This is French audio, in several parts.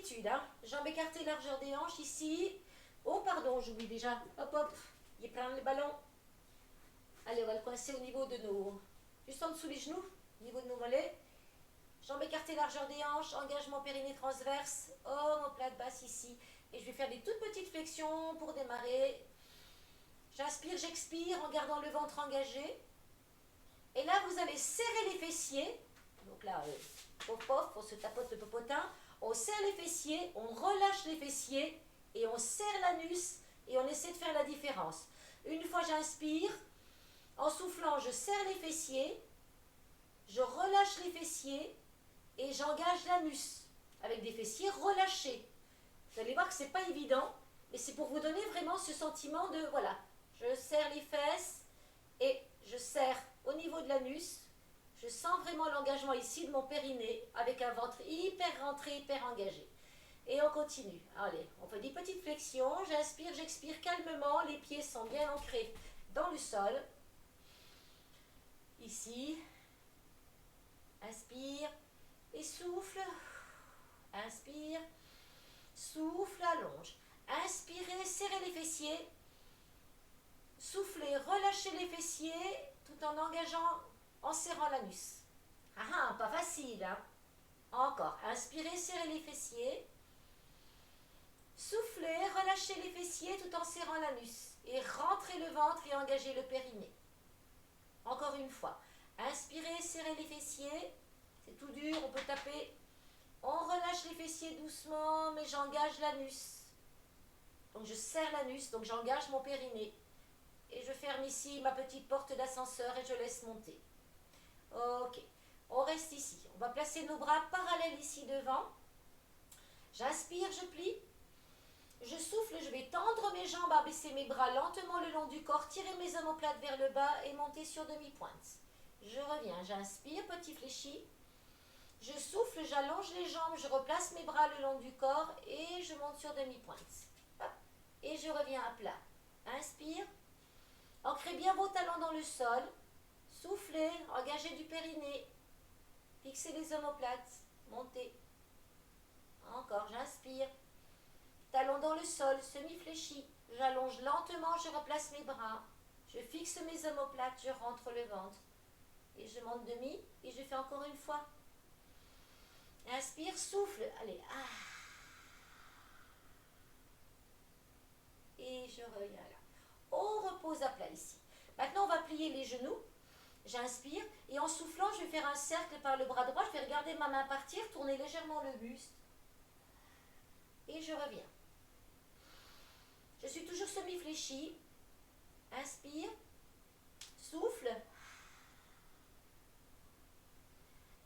d'habitude, hein. Jambes écartées, largeur des hanches, ici. Oh, pardon, j'oublie déjà. Hop, hop, il est plein le ballon. Allez, on va le coincer au niveau de nos... Juste en dessous des genoux, au niveau de nos mollets. Jambes écartées, largeur des hanches, engagement périnée transverse, omoplate basse ici. Et je vais faire des toutes petites flexions pour démarrer. J'inspire, j'expire en gardant le ventre engagé. Et là, vous allez serrer les fessiers. Donc là, pof, pof, on se tapote le popotin. On serre les fessiers, on relâche les fessiers et on serre l'anus et on essaie de faire la différence. Une fois, j'inspire. En soufflant, je serre les fessiers. Je relâche les fessiers et j'engage l'anus avec des fessiers relâchés. Vous allez voir que ce n'est pas évident, mais c'est pour vous donner vraiment ce sentiment de, voilà, je serre les fesses et je serre au niveau de l'anus. Je sens vraiment l'engagement ici de mon périnée avec un ventre hyper rentré, hyper engagé. Et on continue. Allez, on fait des petites flexions. J'inspire, j'expire calmement. Les pieds sont bien ancrés dans le sol. Ici. Inspire et souffle. Inspire. Souffle, allonge. Inspirez, serrez les fessiers. Soufflez, relâchez les fessiers tout en engageant, en serrant l'anus. Ah ah, pas facile, hein. Encore. Inspirez, serrez les fessiers. Soufflez, relâchez les fessiers tout en serrant l'anus. Et rentrez le ventre et engagez le périnée. Encore une fois. Inspirez, serrez les fessiers. C'est tout dur, on peut taper. On relâche les fessiers doucement, mais j'engage l'anus. Donc je serre l'anus, donc j'engage mon périnée. Et je ferme ici ma petite porte d'ascenseur et je laisse monter. Ok, on reste ici. On va placer nos bras parallèles ici devant. J'inspire, je plie. Je souffle, je vais tendre mes jambes, abaisser mes bras lentement le long du corps, tirer mes omoplates vers le bas et monter sur demi-pointe. Je reviens, j'inspire, petit fléchi. Je souffle, j'allonge les jambes, je replace mes bras le long du corps et je monte sur demi-pointe. Et je reviens à plat. Inspire. Ancrez bien vos talons dans le sol. Soufflez, engagez du périnée. Fixez les omoplates. Montez. Encore, j'inspire. Talons dans le sol, semi-fléchi. J'allonge lentement, je replace mes bras. Je fixe mes omoplates, je rentre le ventre. Et je monte demi et je fais encore une fois. Inspire, souffle. Allez. Ah. Et je reviens là. On repose à plat ici. Maintenant, on va plier les genoux. J'inspire et en soufflant, je vais faire un cercle par le bras droit. Je vais regarder ma main partir, tourner légèrement le buste. Et je reviens. Je suis toujours semi-fléchi. Inspire. Souffle.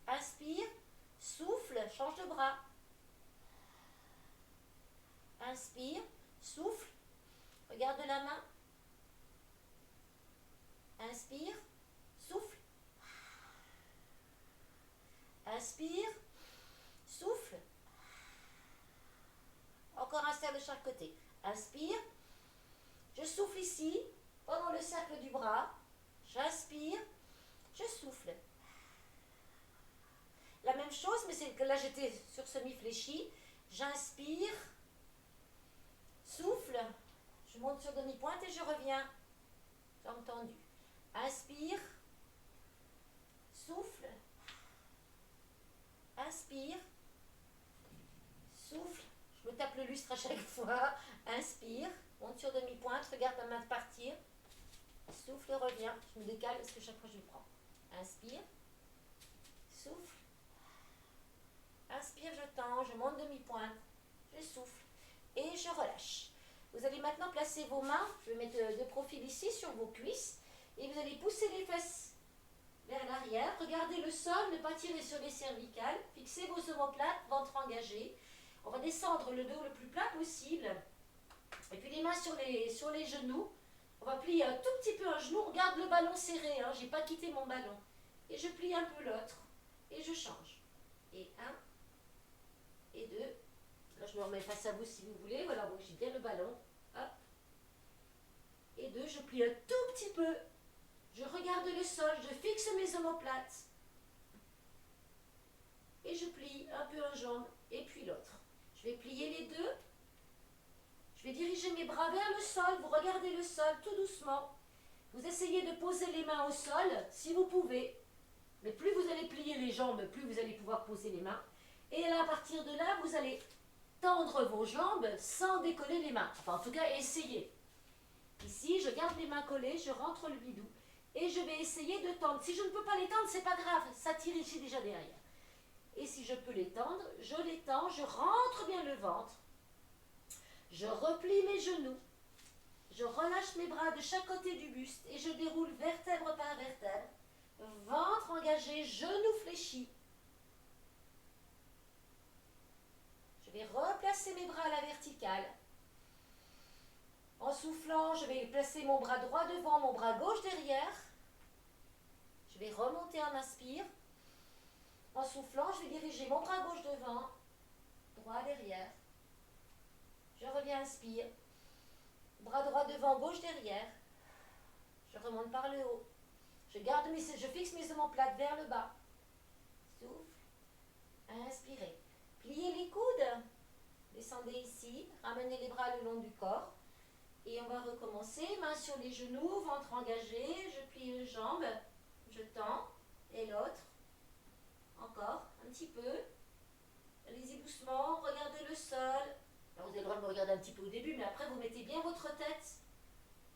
Inspire. Souffle. Change de bras. Inspire. Souffle. Regarde la main. Inspire. Souffle. Inspire. Souffle. Encore un cercle de chaque côté. Inspire. Je souffle ici, pendant le cercle du bras. J'inspire. Je souffle. La même chose, mais c'est que là j'étais sur semi-fléchi. J'inspire. Souffle. Je monte sur demi-pointe et je reviens. Jambes tendues. Inspire. Souffle. Inspire. Souffle. Je me tape le lustre à chaque fois. Inspire. Monte sur demi-pointe. Regarde ta main partir. Souffle, reviens. Je me décale parce que chaque fois je le prends. Inspire. Souffle. Inspire, je tends. Je monte demi-pointe. Je souffle. Et je relâche. Vous allez maintenant placer vos mains. Je vais mettre de profil ici sur vos cuisses. Et vous allez pousser les fesses vers l'arrière. Regardez le sol, ne pas tirer sur les cervicales. Fixez vos omoplates, ventre engagé. On va descendre le dos le plus plat possible. Et puis les mains sur les genoux. On va plier un tout petit peu un genou. Regarde le ballon serré, hein. Je n'ai pas quitté mon ballon. Et je plie un peu l'autre. Et je change. Et un. Et deux. Là, je me remets face à vous si vous voulez. Voilà, donc j'ai bien le ballon. Hop. Et deux, je plie un tout petit peu. Je regarde le sol, je fixe mes omoplates. Et je plie un peu une jambe et puis l'autre. Je vais plier les deux. Je vais diriger mes bras vers le sol. Vous regardez le sol tout doucement. Vous essayez de poser les mains au sol si vous pouvez. Mais plus vous allez plier les jambes, plus vous allez pouvoir poser les mains. Et là, à partir de là, vous allez tendre vos jambes sans décoller les mains. Enfin, en tout cas, essayez. Ici, je garde les mains collées, je rentre le bidou. Et je vais essayer de tendre. Si je ne peux pas les tendre, c'est pas grave. Ça tire ici déjà derrière. Et si je peux les tendre, je les tends, je rentre bien le ventre. Je replie mes genoux. Je relâche mes bras de chaque côté du buste et je déroule vertèbre par vertèbre. Ventre engagé, genoux fléchis. Je vais replacer mes bras à la verticale. En soufflant, je vais placer mon bras droit devant, mon bras gauche derrière. Je vais remonter en inspire. En soufflant, je vais diriger mon bras gauche devant, droit derrière. Je reviens, inspire. Bras droit devant, gauche derrière. Je remonte par le haut. Je fixe mes omoplates vers le bas. Souffle. Inspirez. Pliez les coudes. Descendez ici. Ramenez les bras le long du corps. Et on va recommencer. Mains sur les genoux, ventre engagé. Je plie une jambe. Je tends. Et l'autre. Encore. Un petit peu. Allez-y doucement. Regardez le sol. Alors, vous avez le droit de me regarder un petit peu au début, mais après, vous mettez bien votre tête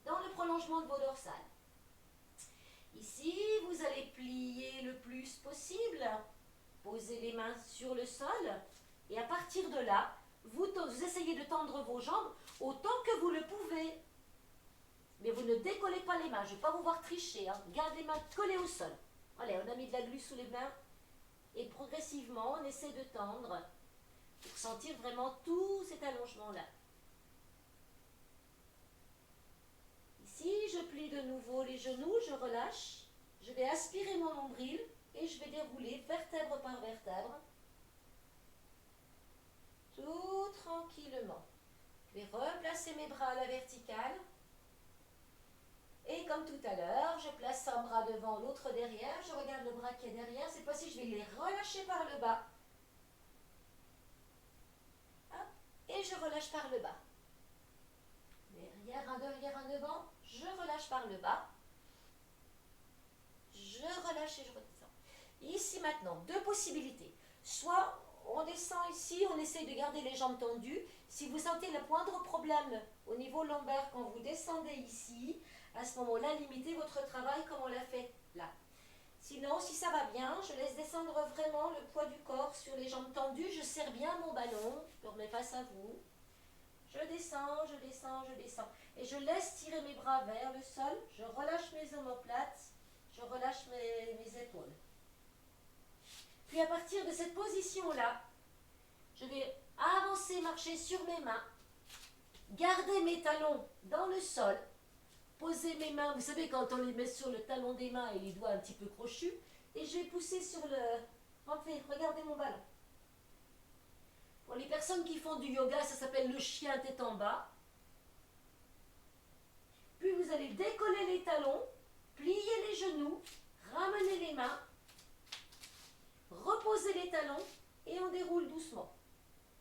dans le prolongement de vos dorsales. Ici, vous allez plier le plus possible. Posez les mains sur le sol. Et à partir de là, vous essayez de tendre vos jambes autant que vous le pouvez. Mais vous ne décollez pas les mains. Je ne vais pas vous voir tricher. Hein. Gardez les mains collées au sol. Allez, on a mis de la glu sous les mains. Et progressivement, on essaie de tendre pour sentir vraiment tout cet allongement-là. Ici, je plie de nouveau les genoux, je relâche. Je vais aspirer mon nombril et je vais dérouler vertèbre par vertèbre. Tout tranquillement. Je vais replacer mes bras à la verticale. Et comme tout à l'heure, je place un bras devant, l'autre derrière. Je regarde le bras qui est derrière. Cette fois-ci, je vais les relâcher par le bas. Hop. Et je relâche par le bas. Derrière, un devant. Je relâche par le bas. Je relâche et je redescends. Ici maintenant, deux possibilités. Soit on descend ici, on essaye de garder les jambes tendues. Si vous sentez le moindre problème au niveau lombaire quand vous descendez ici, à ce moment-là, limitez votre travail comme on l'a fait là. Sinon, si ça va bien, je laisse descendre vraiment le poids du corps sur les jambes tendues. Je serre bien mon ballon, je le remets face à vous. Je descends, je descends, je descends. Et je laisse tirer mes bras vers le sol. Je relâche mes omoplates. Je relâche mes épaules. Puis à partir de cette position-là, je vais avancer, marcher sur mes mains. Garder mes talons dans le sol. Poser mes mains, vous savez quand on les met sur le talon des mains et les doigts un petit peu crochus. Et je vais pousser sur le... Regardez mon ballon. Pour les personnes qui font du yoga, ça s'appelle le chien tête en bas. Puis vous allez décoller les talons, plier les genoux, ramener les mains, reposer les talons et on déroule doucement.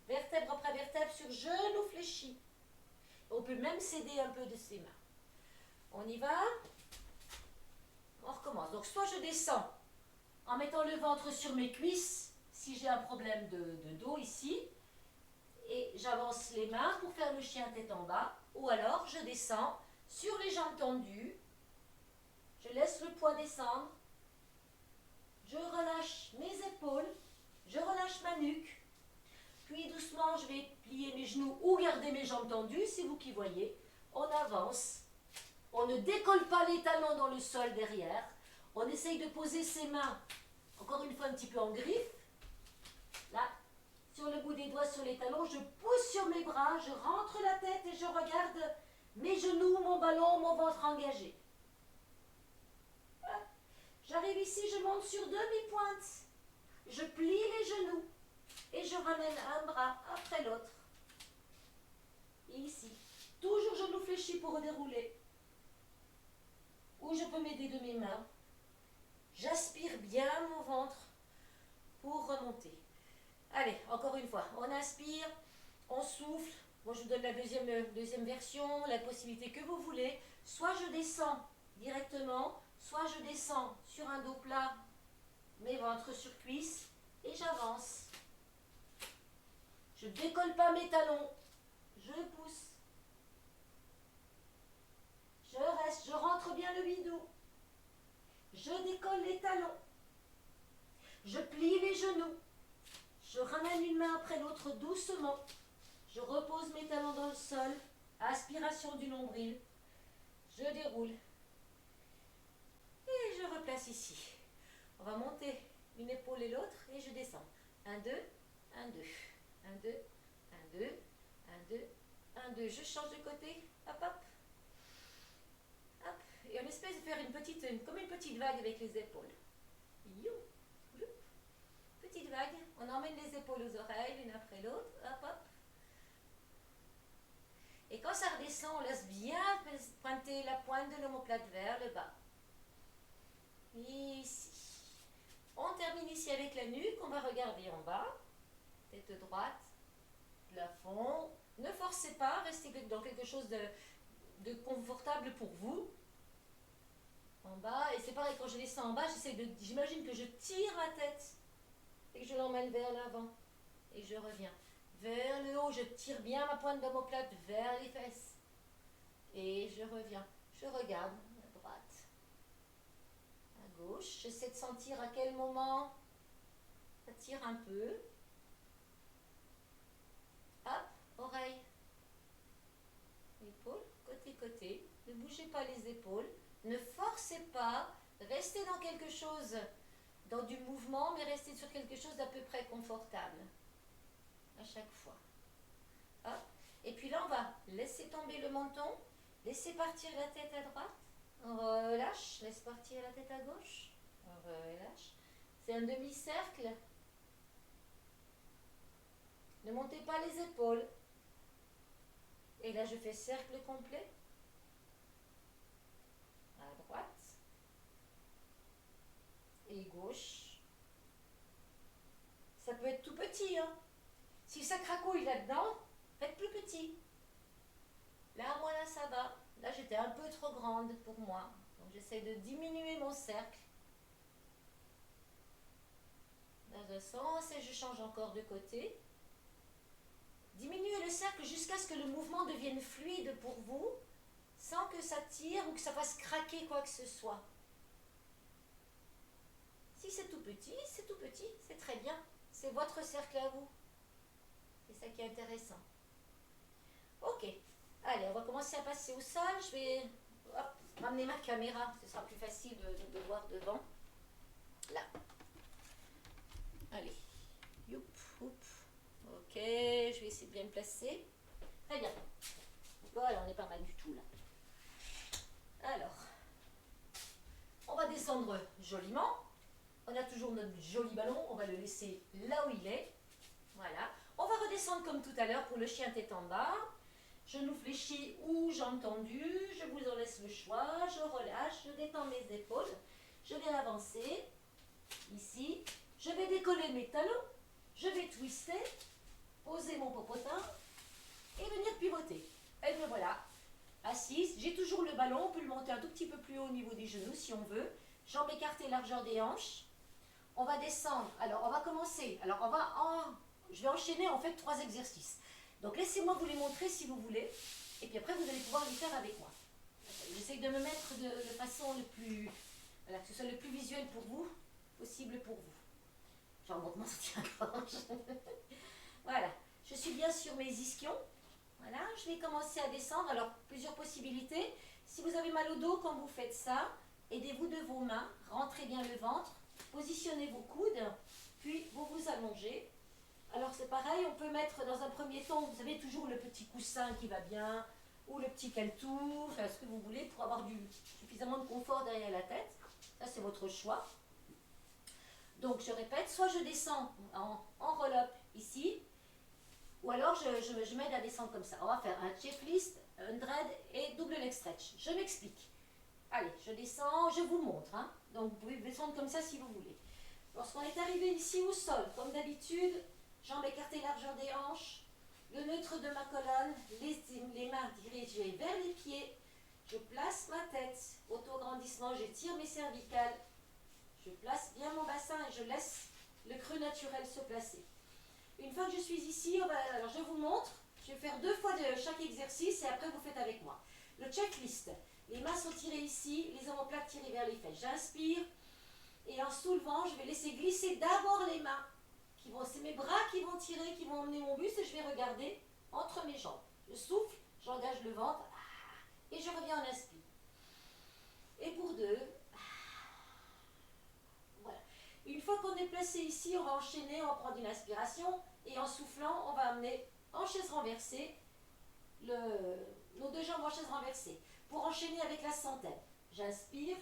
Vertèbre après vertèbre sur genoux fléchis. On peut même s'aider un peu de ses mains. On y va. On recommence. Donc soit je descends en mettant le ventre sur mes cuisses si j'ai un problème de dos ici. Et j'avance les mains pour faire le chien tête en bas. Ou alors je descends sur les jambes tendues. Je laisse le poids descendre. Je relâche mes épaules. Je relâche ma nuque. Puis doucement, je vais plier mes genoux ou garder mes jambes tendues, c'est vous qui voyez. On avance. On ne décolle pas les talons dans le sol derrière. On essaye de poser ses mains, encore une fois un petit peu en griffe. Là, sur le bout des doigts, sur les talons, je pousse sur mes bras, je rentre la tête et je regarde mes genoux, mon ballon, mon ventre engagé. J'arrive ici, je monte sur demi-pointe. Je plie les genoux et je ramène un bras après l'autre. Et ici, toujours genoux fléchis pour redérouler. Ou je peux m'aider de mes mains. J'aspire bien mon ventre pour remonter. Allez, encore une fois, on inspire, On souffle. Moi, je vous donne la deuxième version, la possibilité que vous voulez. Soit je descends directement, soit je descends sur un dos plat, mes ventres sur cuisse, et j'avance. Je décolle pas mes talons. Je pousse. Je reste, je rentre bien le bidou. Je décolle les talons. Je plie les genoux. Je ramène une main après l'autre doucement. Je repose mes talons dans le sol. Aspiration du nombril. Je déroule. Et je replace ici. On va monter une épaule et l'autre et je descends. 1, 2, 1, 2. 1, 2, 1, 2, 1, 2, 1, 2. Je change de côté. Hop, hop. Hop. Et on espèce de faire comme une petite vague avec les épaules. You. Petite vague. On emmène les épaules aux oreilles, l'une après l'autre. Hop, hop. Et quand ça redescend, on laisse bien pointer la pointe de l'omoplate vers le bas. Ici. On termine ici avec la nuque. On va regarder en bas. Tête droite. Plafond. Ne forcez pas. Restez dans quelque chose de confortable pour vous. En bas. Et c'est pareil, quand je descends en bas, j'imagine que je tire ma tête. Et que je l'emmène vers l'avant. Et je reviens. Vers le haut, je tire bien ma pointe d'omoplate vers les fesses. Et je reviens. Je regarde à droite, à gauche. J'essaie de sentir à quel moment ça tire un peu. Hop, oreille. Épaule, côté. Ne bougez pas les épaules. Ne forcez pas. Restez dans quelque chose, dans du mouvement, mais restez sur quelque chose d'à peu près confortable. À chaque fois. Hop. Et puis là, on va laisser tomber le menton, laisser partir la tête à droite, on relâche, laisse partir la tête à gauche, on relâche. C'est un demi-cercle. Ne montez pas les épaules. Et là, je fais cercle complet. À droite. Et gauche. Ça peut être tout petit, hein. Si ça cracouille là-dedans, faites plus petit. Là, moi, là, ça va. Là, j'étais un peu trop grande pour moi. Donc, j'essaie de diminuer mon cercle. Dans un sens, et je change encore de côté. Diminuez le cercle jusqu'à ce que le mouvement devienne fluide pour vous, sans que ça tire ou que ça fasse craquer quoi que ce soit. Si c'est tout petit, c'est très bien. C'est votre cercle à vous. C'est ça qui est intéressant. Ok. Allez, on va commencer à passer au sol. Je vais ramener ma caméra. Ce sera plus facile de voir devant. Là. Allez. Youp, oup. Ok, je vais essayer de bien me placer. Très bien. Voilà, on est pas mal du tout là. Alors, on va descendre joliment. On a toujours notre joli ballon. On va le laisser là où il est. Voilà. On va redescendre comme tout à l'heure pour le chien tête en bas. Genoux fléchis ou jambes tendues. Je vous en laisse le choix. Je relâche. Je détends mes épaules. Je vais avancer. Ici. Je vais décoller mes talons. Je vais twister. Poser mon popotin. Et venir pivoter. Et bien voilà. Assise. J'ai toujours le ballon. On peut le monter un tout petit peu plus haut au niveau des genoux si on veut. Jambes écartées, largeur des hanches. On va descendre. Alors, on va commencer. Alors, je vais enchaîner en fait 3 exercices. Donc, laissez-moi vous les montrer si vous voulez. Et puis après, vous allez pouvoir les faire avec moi. J'essaie de me mettre de façon voilà, que ce soit le plus visuel pour vous, possible pour vous. J'en monte mon soutien-gorge. Voilà. Je suis bien sur mes ischions. Voilà. Je vais commencer à descendre. Alors, plusieurs possibilités. Si vous avez mal au dos quand vous faites ça, aidez-vous de vos mains. Rentrez bien le ventre. Positionnez vos coudes, puis vous vous allongez. Alors c'est pareil, on peut mettre dans un premier temps, vous avez toujours le petit coussin qui va bien, ou le petit caltou, enfin ce que vous voulez pour avoir suffisamment de confort derrière la tête. Ça c'est votre choix. Donc je répète, soit je descends en roll-up ici, ou alors je m'aide à descendre comme ça. On va faire un checklist, un dread et double leg stretch. Je m'explique. Allez, je descends, je vous montre. Hein. Donc, vous pouvez descendre comme ça si vous voulez. Lorsqu'on est arrivé ici au sol, comme d'habitude, jambes écartées, largeur des hanches, le neutre de ma colonne, les mains dirigées vers les pieds. Je place ma tête, auto-grandissement, j'étire mes cervicales. Je place bien mon bassin et je laisse le creux naturel se placer. Une fois que je suis ici, alors je vous montre, je vais faire 2 fois de chaque exercice et après vous faites avec moi. Le checklist, les mains sont tirées ici, les omoplates tirées vers les fesses. J'inspire et en soulevant, je vais laisser glisser d'abord les mains. C'est mes bras qui vont tirer, qui vont emmener mon buste et je vais regarder entre mes jambes. Je souffle, j'engage le ventre et je reviens en inspire. Et pour 2, voilà. Une fois qu'on est placé ici, on va enchaîner, on va prendre une inspiration et en soufflant, on va amener en chaise renversée nos 2 jambes en chaise renversée. Pour enchaîner avec la centaine, j'inspire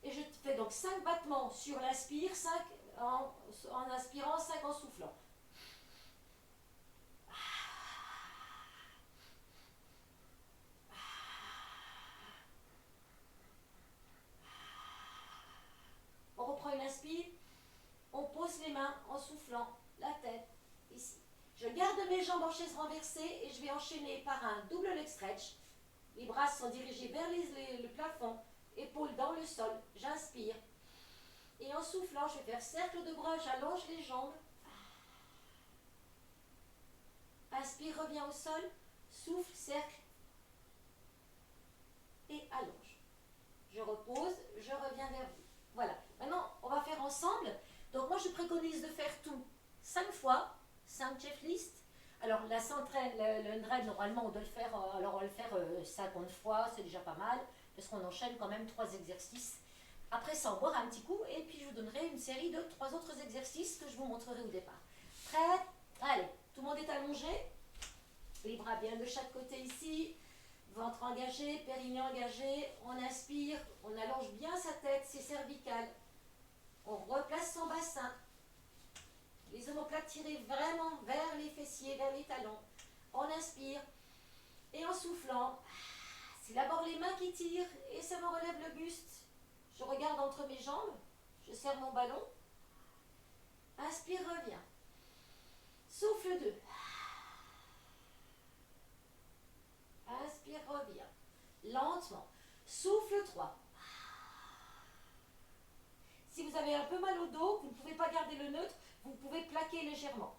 et je fais donc 5 battements sur l'inspire, 5 en inspirant, 5 en soufflant. On reprend une inspire, on pose les mains en soufflant, la tête ici. Je garde mes jambes en chaise renversée et je vais enchaîner par un double leg stretch. Les bras sont dirigés vers le plafond, épaules dans le sol. J'inspire. Et en soufflant, je vais faire cercle de bras, j'allonge les jambes. Inspire, reviens au sol. Souffle, cercle. Et allonge. Je repose, je reviens vers vous. Voilà. Maintenant, on va faire ensemble. Donc moi, je préconise de faire tout 5 fois, 5 checklists. Alors la centaine, le 100, normalement, on doit le faire, alors on va le faire 50 fois, c'est déjà pas mal, parce qu'on enchaîne quand même 3 exercices. Après ça, on boira un petit coup, et puis je vous donnerai une série de 3 autres exercices que je vous montrerai au départ. Prêt? Allez, tout le monde est allongé. Les bras bien de chaque côté ici. Ventre engagé, périnée engagé. On inspire, on allonge bien sa tête, ses cervicales. On replace son bassin. Les omoplates tirées vraiment vers les fessiers, vers les talons. On inspire. Et en soufflant, c'est d'abord les mains qui tirent et ça me relève le buste. Je regarde entre mes jambes. Je serre mon ballon. Inspire, reviens. Souffle 2. Inspire, reviens. Lentement. Souffle 3. Si vous avez un peu mal au dos, vous ne pouvez pas garder le neutre, vous pouvez plaquer légèrement.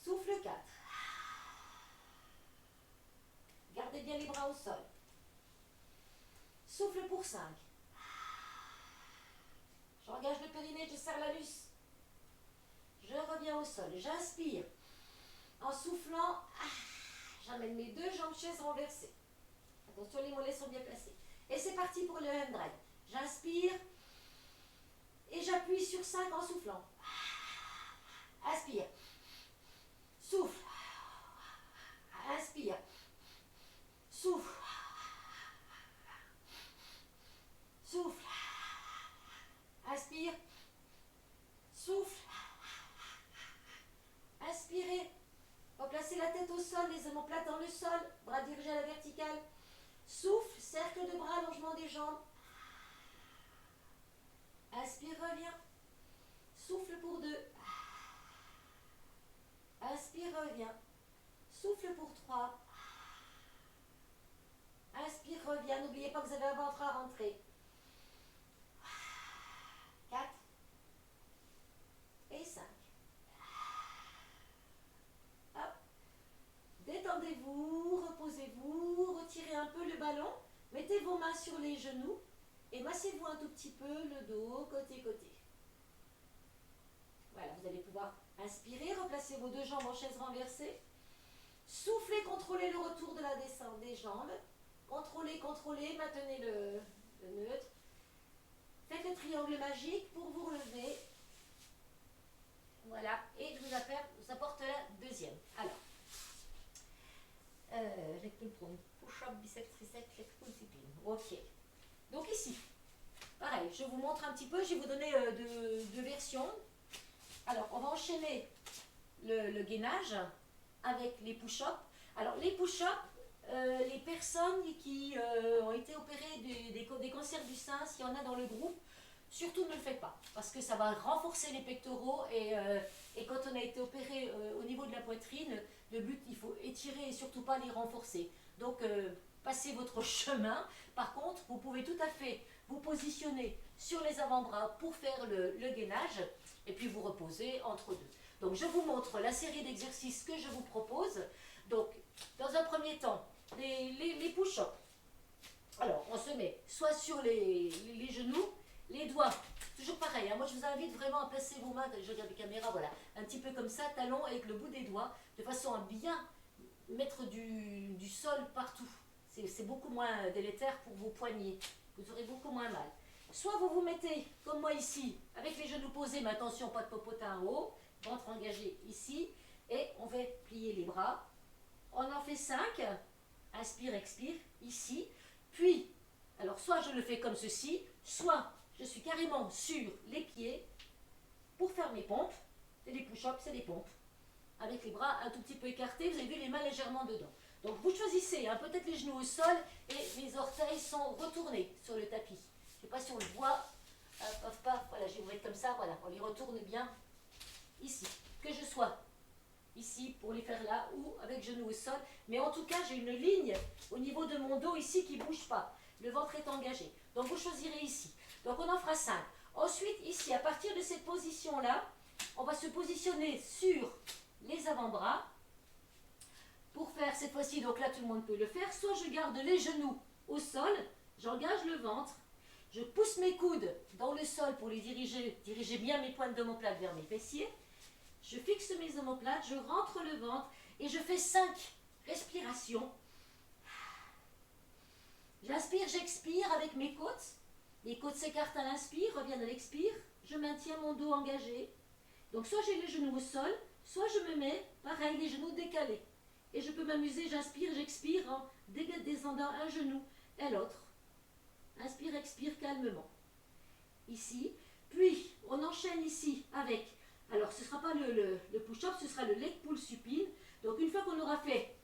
Souffle 4. Gardez bien les bras au sol. Souffle pour 5. J'engage le périnée, je serre l'anus. Je reviens au sol. J'inspire. En soufflant, j'amène mes 2 jambes chaises renversées. Attention, les mollets sont bien placés. Et c'est parti pour le hand drive. J'inspire. Et j'appuie sur 5 en soufflant. Inspire. Souffle. Inspire. Souffle. Souffle. Inspire. Souffle. Inspirez. Replacez la tête au sol, les omoplates dans le sol, bras dirigés à la verticale. Souffle, cercle de bras, allongement des jambes. Inspire, reviens. Souffle pour 2. Inspire, reviens. Souffle pour 3. Inspire, reviens. N'oubliez pas que vous avez un ventre à rentrer. 4 et 5. Hop. Détendez-vous, reposez-vous, retirez un peu le ballon. Mettez vos mains sur les genoux et massez-vous un tout petit peu le dos, côté-côté. Voilà, vous allez pouvoir inspirer, replacer vos 2 jambes en chaise renversée. Soufflez, contrôlez le retour de la descente des jambes. Contrôlez, contrôlez, maintenez le neutre. Faites le triangle magique pour vous relever. Voilà, et je vous apporte la deuxième. Alors, j'ai pris le premier. Push-up, biceps, triceps, leg pull, supine. Ok. Donc ici, pareil, je vous montre un petit peu, je vais vous donner 2 versions. Alors, on va enchaîner le gainage avec les push-ups. Alors, les push-ups, les personnes qui ont été opérées des cancers du sein, s'il y en a dans le groupe, surtout ne le faites pas, parce que ça va renforcer les pectoraux et quand on a été opéré au niveau de la poitrine, le but, il faut étirer et surtout pas les renforcer. Donc, passez votre chemin. Par contre, vous pouvez tout à fait vous positionner sur les avant-bras pour faire le gainage et puis vous reposer entre deux. Donc, je vous montre la série d'exercices que je vous propose. Donc, dans un premier temps, les push-ups. Alors, on se met soit sur les genoux, les doigts, toujours pareil. Hein, moi, je vous invite vraiment à placer vos mains, je regarde les caméras, voilà, un petit peu comme ça, talons avec le bout des doigts, de façon à bien mettre du sol partout. C'est beaucoup moins délétère pour vos poignets. Vous aurez beaucoup moins mal. Soit vous vous mettez, comme moi ici, avec les genoux posés, mais attention, pas de popotin en haut, ventre engagé ici, et on va plier les bras. On en fait 5. Inspire, expire, ici. Puis, alors soit je le fais comme ceci, soit je suis carrément sur les pieds pour faire mes pompes. Et les push-ups, c'est des pompes. Avec les bras un tout petit peu écartés, vous avez vu les mains légèrement dedans. Donc vous choisissez, hein, peut-être les genoux au sol et les orteils sont retournés sur le tapis. Je ne sais pas si on le voit. Voilà, je vais vous mettre comme ça, voilà, on les retourne bien ici. Que je sois ici pour les faire là ou avec genoux au sol. Mais en tout cas, j'ai une ligne au niveau de mon dos ici qui ne bouge pas. Le ventre est engagé. Donc vous choisirez ici. Donc on en fera 5. Ensuite, ici, à partir de cette position-là, on va se positionner sur les avant-bras pour faire cette fois-ci, donc là tout le monde peut le faire, soit je garde les genoux au sol, j'engage le ventre, je pousse mes coudes dans le sol pour les diriger bien mes pointes d'omoplate vers mes fessiers, je fixe mes omoplates, je rentre le ventre et je fais 5 respirations. J'inspire, j'expire avec mes côtes, les côtes s'écartent à l'inspire, reviennent à l'expire, je maintiens mon dos engagé. Donc soit j'ai les genoux au sol, soit je me mets, pareil, les genoux décalés. Et je peux m'amuser, j'inspire, j'expire en descendant un genou et l'autre. Inspire, expire calmement. Ici. Puis, on enchaîne ici avec, alors ce ne sera pas le push-up, ce sera le leg pull supine. Donc une fois qu'on aura fait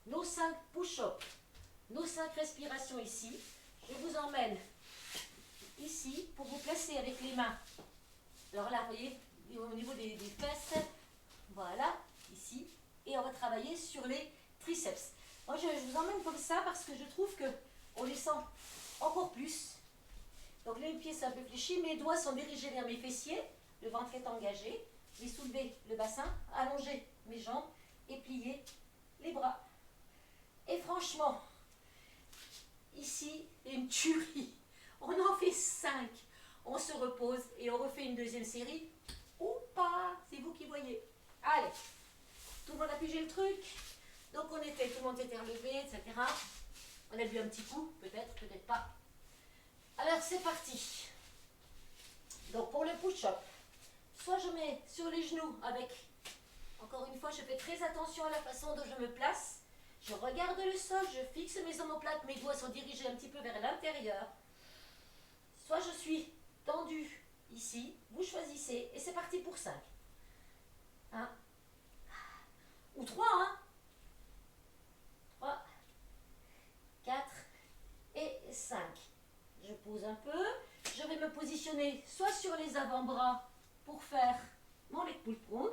nos 5 push-ups, nos 5 respirations ici, je vous emmène ici pour vous placer avec les mains. Alors là, vous voyez, au niveau des fesses, voilà, ici. Et on va travailler sur les triceps. Moi, je vous emmène comme ça parce que je trouve qu'on les sent encore plus. Donc, les pieds sont un peu fléchis, mes doigts sont dirigés vers mes fessiers, le ventre est engagé. Je vais soulever le bassin, allonger mes jambes et plier les bras. Et franchement, ici, une tuerie. On en fait 5. On se repose et on refait une deuxième série. Ou pas, c'est vous qui voyez. Allez. Tout le monde a pigé le truc. Donc tout le monde s'était relevé, etc. On a bu un petit coup, peut-être, peut-être pas. Alors c'est parti. Donc pour le push-up, soit je mets sur les genoux avec, encore une fois, je fais très attention à la façon dont je me place. Je regarde le sol, je fixe mes omoplates, mes doigts sont dirigés un petit peu vers l'intérieur. Soit je suis tendu ici, vous choisissez, et c'est parti pour 5. 1. Ou 3, hein. 3, 4 et 5. Je pose un peu. Je vais me positionner soit sur les avant-bras pour faire mon leg pull prone.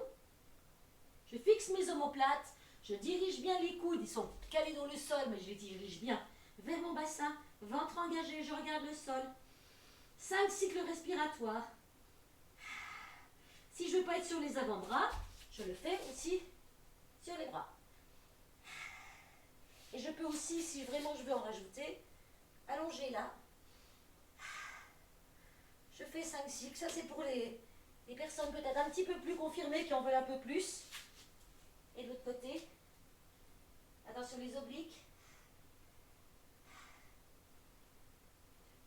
Je fixe mes omoplates. Je dirige bien les coudes. Ils sont calés dans le sol, mais je les dirige bien vers mon bassin. Ventre engagé, je regarde le sol. 5 cycles respiratoires. Si je ne veux pas être sur les avant-bras, je le fais aussi sur les bras. Et je peux aussi, si vraiment je veux en rajouter, allonger là. Je fais 5 cycles. Ça, c'est pour les personnes peut-être un petit peu plus confirmées qui en veulent un peu plus. Et de l'autre côté, attention les obliques.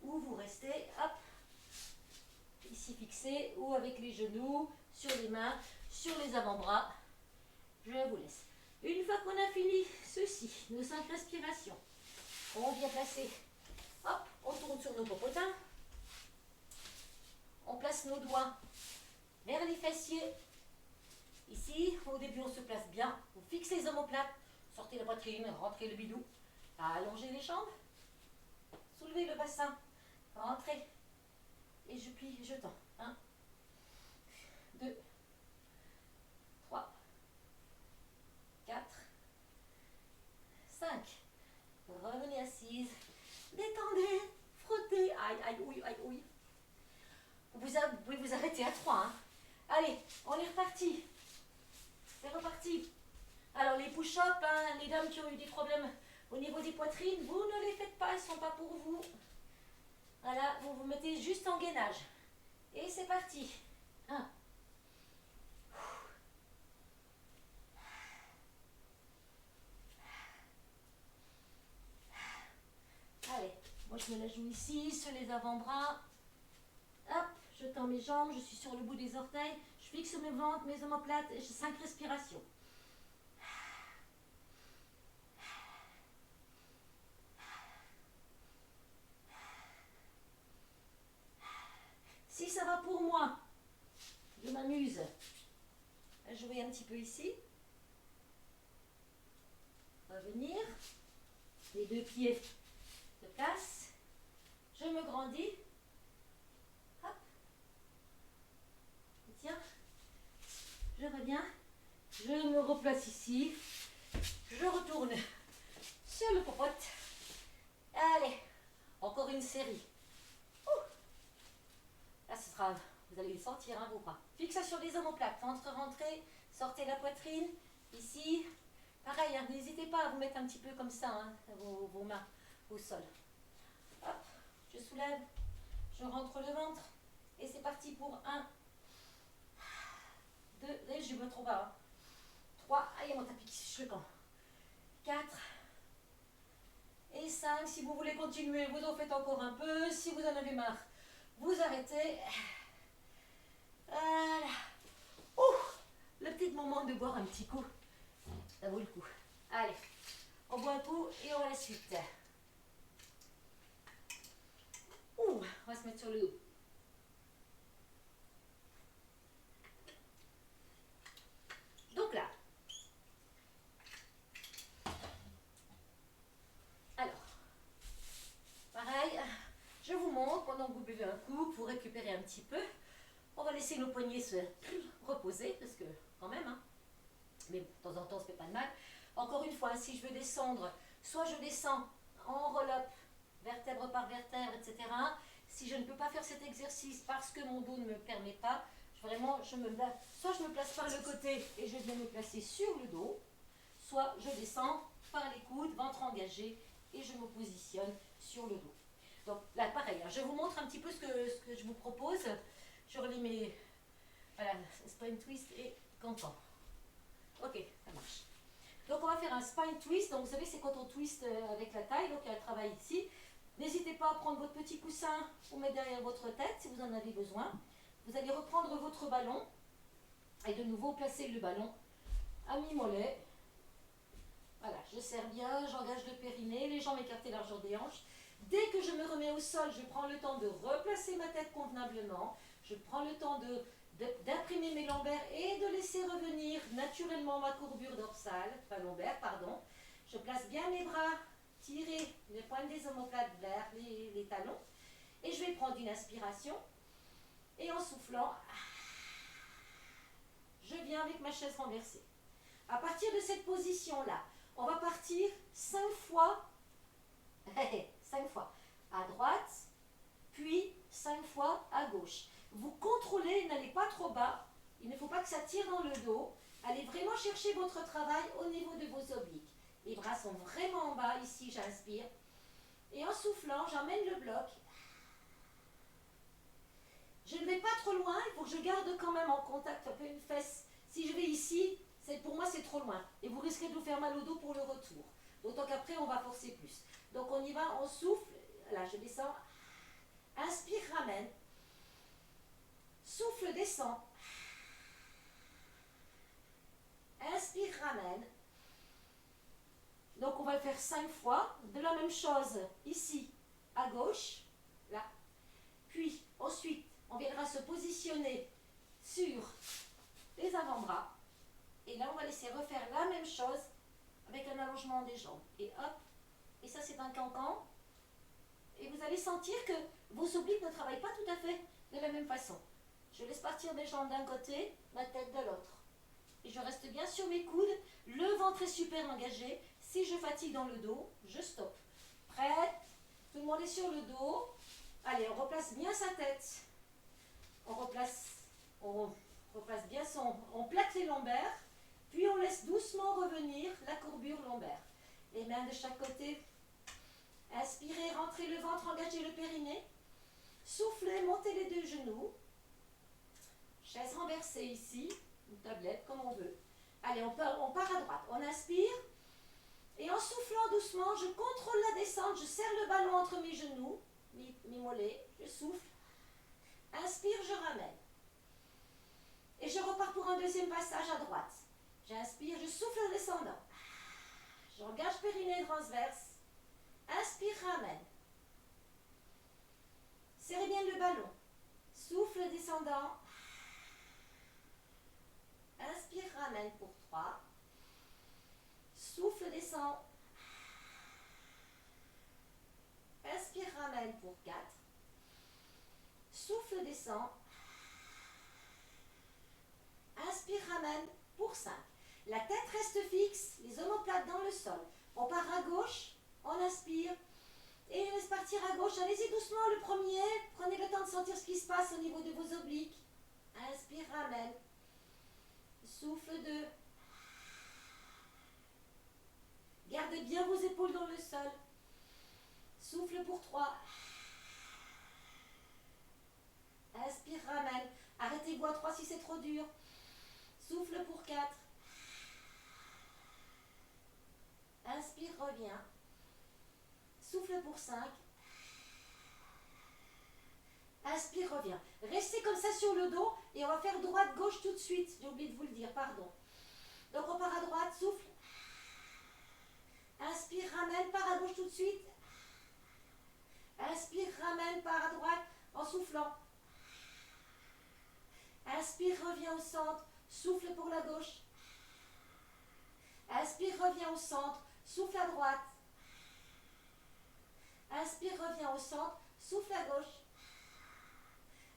Ou vous restez, hop, ici fixé, ou avec les genoux, sur les mains, sur les avant-bras. Je vous laisse. Une fois qu'on a fini ceci, nos 5 respirations, on vient placer, hop, on tourne sur nos popotins, on place nos doigts vers les fessiers. Ici, au début, on se place bien, on fixe les omoplates, sortez la poitrine, rentrez le bidou, allongez les jambes, soulevez le bassin, rentrez et je plie, je tends. 1, 2, 3, 4, 5. Revenez assise. Détendez, frottez. Aïe, aïe, oui, aïe, oui. Vous pouvez vous arrêter à 3. Hein. Allez, on est reparti. C'est reparti. Alors les push-ups, hein, les dames qui ont eu des problèmes au niveau des poitrines, vous ne les faites pas, elles ne sont pas pour vous. Voilà, vous vous mettez juste en gainage. Et c'est parti. 1. Allez, moi je me la joue ici, sur les avant-bras. Hop, je tends mes jambes, je suis sur le bout des orteils. Je fixe mes ventres, mes omoplates, et j'ai 5 respirations. Si ça va pour moi, je m'amuse à jouer un petit peu ici. Revenir. Les 2 pieds se placent. Je me grandis. Hop. Et tiens. Je reviens. Je me replace ici. Je retourne sur le popote. Allez. Encore une série. Ouh. Là, ce sera... Vous allez le sentir, hein, vos bras. Fixation des omoplates. Ventre rentré. Sortez la poitrine. Ici. Pareil, hein, n'hésitez pas à vous mettre un petit peu comme ça, hein, vos mains au sol. Hop, je soulève, je rentre le ventre. Et c'est parti pour 1, 2, et je me trouve bas. 3, aïe, mon tapis qui se le camp. 4 et 5. Si vous voulez continuer, vous en faites encore un peu. Si vous en avez marre, vous arrêtez. Voilà. Ouh, le petit moment de boire un petit coup. Ça vaut le coup. Allez, on boit un coup et on va à la suite. Ouh, on va se mettre sur le dos. Donc là, alors, pareil, je vous montre pendant que vous buvez un coup pour récupérer un petit peu. On va laisser nos poignets se reposer parce que quand même, hein. Mais de temps en temps, ça fait pas de mal. Encore une fois, si je veux descendre, soit je descends en roll-up, vertèbre par vertèbre, etc. Si je ne peux pas faire cet exercice parce que mon dos ne me permet pas, vraiment, soit je me place par le côté et je viens me placer sur le dos, soit je descends par les coudes, ventre engagé, et je me positionne sur le dos. Donc là, pareil, hein, je vous montre un petit peu ce que je vous propose. Je relis mes spine twist et cancan. Ok, ça marche. Donc on va faire un spine twist. Donc vous savez, c'est quand on twist avec la taille. Donc il y a un travail ici. N'hésitez pas à prendre votre petit coussin ou mettre derrière votre tête si vous en avez besoin. Vous allez reprendre votre ballon et de nouveau placer le ballon à mi-mollet. Voilà, je serre bien, j'engage le périnée, les jambes écartées largeur des hanches. Dès que je me remets au sol, je prends le temps de replacer ma tête convenablement. Je prends le temps d'imprimer mes lombaires et de laisser revenir naturellement ma courbure dorsale, pas lombaire, pardon. Je place bien mes bras, tirer les pointes des omoplates vers les talons. Et je vais prendre une inspiration. Et en soufflant, je viens avec ma chaise renversée. À partir de cette position-là, on va partir 5 fois, 5 fois à droite, puis 5 fois à gauche. Vous contrôlez, n'allez pas trop bas, il ne faut pas que ça tire dans le dos. Allez vraiment chercher votre travail au niveau de vos obliques. Les bras sont vraiment en bas, ici j'inspire. Et en soufflant, j'emmène le bloc. Je ne vais pas trop loin, il faut que je garde quand même en contact un peu une fesse. Si je vais ici, pour moi c'est trop loin. Et vous risquez de vous faire mal au dos pour le retour. D'autant qu'après on va forcer plus. Donc on y va, on souffle. Là je descends. Inspire, ramène. Souffle, descend. Inspire, ramène. Donc on va le faire 5 fois. De la même chose ici, à gauche. Là. Puis ensuite, on viendra se positionner sur les avant-bras. Et là, on va laisser refaire la même chose avec un allongement des jambes. Et hop, et ça c'est un cancan. Et vous allez sentir que vos obliques ne travaillent pas tout à fait. de la même façon. Je laisse partir mes jambes d'un côté, ma tête de l'autre. Et je reste bien sur mes coudes, le ventre est super engagé. Si je fatigue dans le dos, je stoppe. Prête? Tout le monde est sur le dos. Allez, on replace bien sa tête. On replace bien on plaque les lombaires, puis on laisse doucement revenir la courbure lombaire. Les mains de chaque côté. Inspirez, rentrez le ventre, engagez le périnée. Soufflez, montez les deux genoux. Chaise renversée ici, une tablette comme on veut. Allez, on part à droite. On inspire. Et en soufflant doucement, je contrôle la descente. Je serre le ballon entre mes genoux, mes mollets. Je souffle. Inspire, je ramène. Et je repars pour un deuxième passage à droite. J'inspire, je souffle en descendant. J'engage périnée transverse. Inspire, ramène. Serrez bien le ballon. Souffle descendant. Inspire, ramène pour 3. Souffle, descend. Inspire, ramène pour 4. Souffle, descend. Inspire, ramène pour 5. La tête reste fixe, les omoplates dans le sol. On part à gauche, on inspire. Et on laisse partir à gauche. Allez-y doucement le premier. Prenez le temps de sentir ce qui se passe au niveau de vos obliques. Inspire, ramène. Souffle 2. Gardez bien vos épaules dans le sol. Souffle pour 3. Inspire, ramène. Arrêtez-vous à 3 si c'est trop dur. Souffle pour 4. Inspire, reviens. Souffle pour 5. Inspire, reviens. Restez comme ça sur le dos et on va faire droite-gauche tout de suite. J'ai oublié de vous le dire, pardon. Donc on part à droite, souffle. Inspire, ramène, part à gauche tout de suite. Inspire, ramène, part à droite en soufflant. Inspire, reviens au centre. Souffle pour la gauche. Inspire, reviens au centre. Souffle à droite. Inspire, reviens au centre. Souffle à gauche.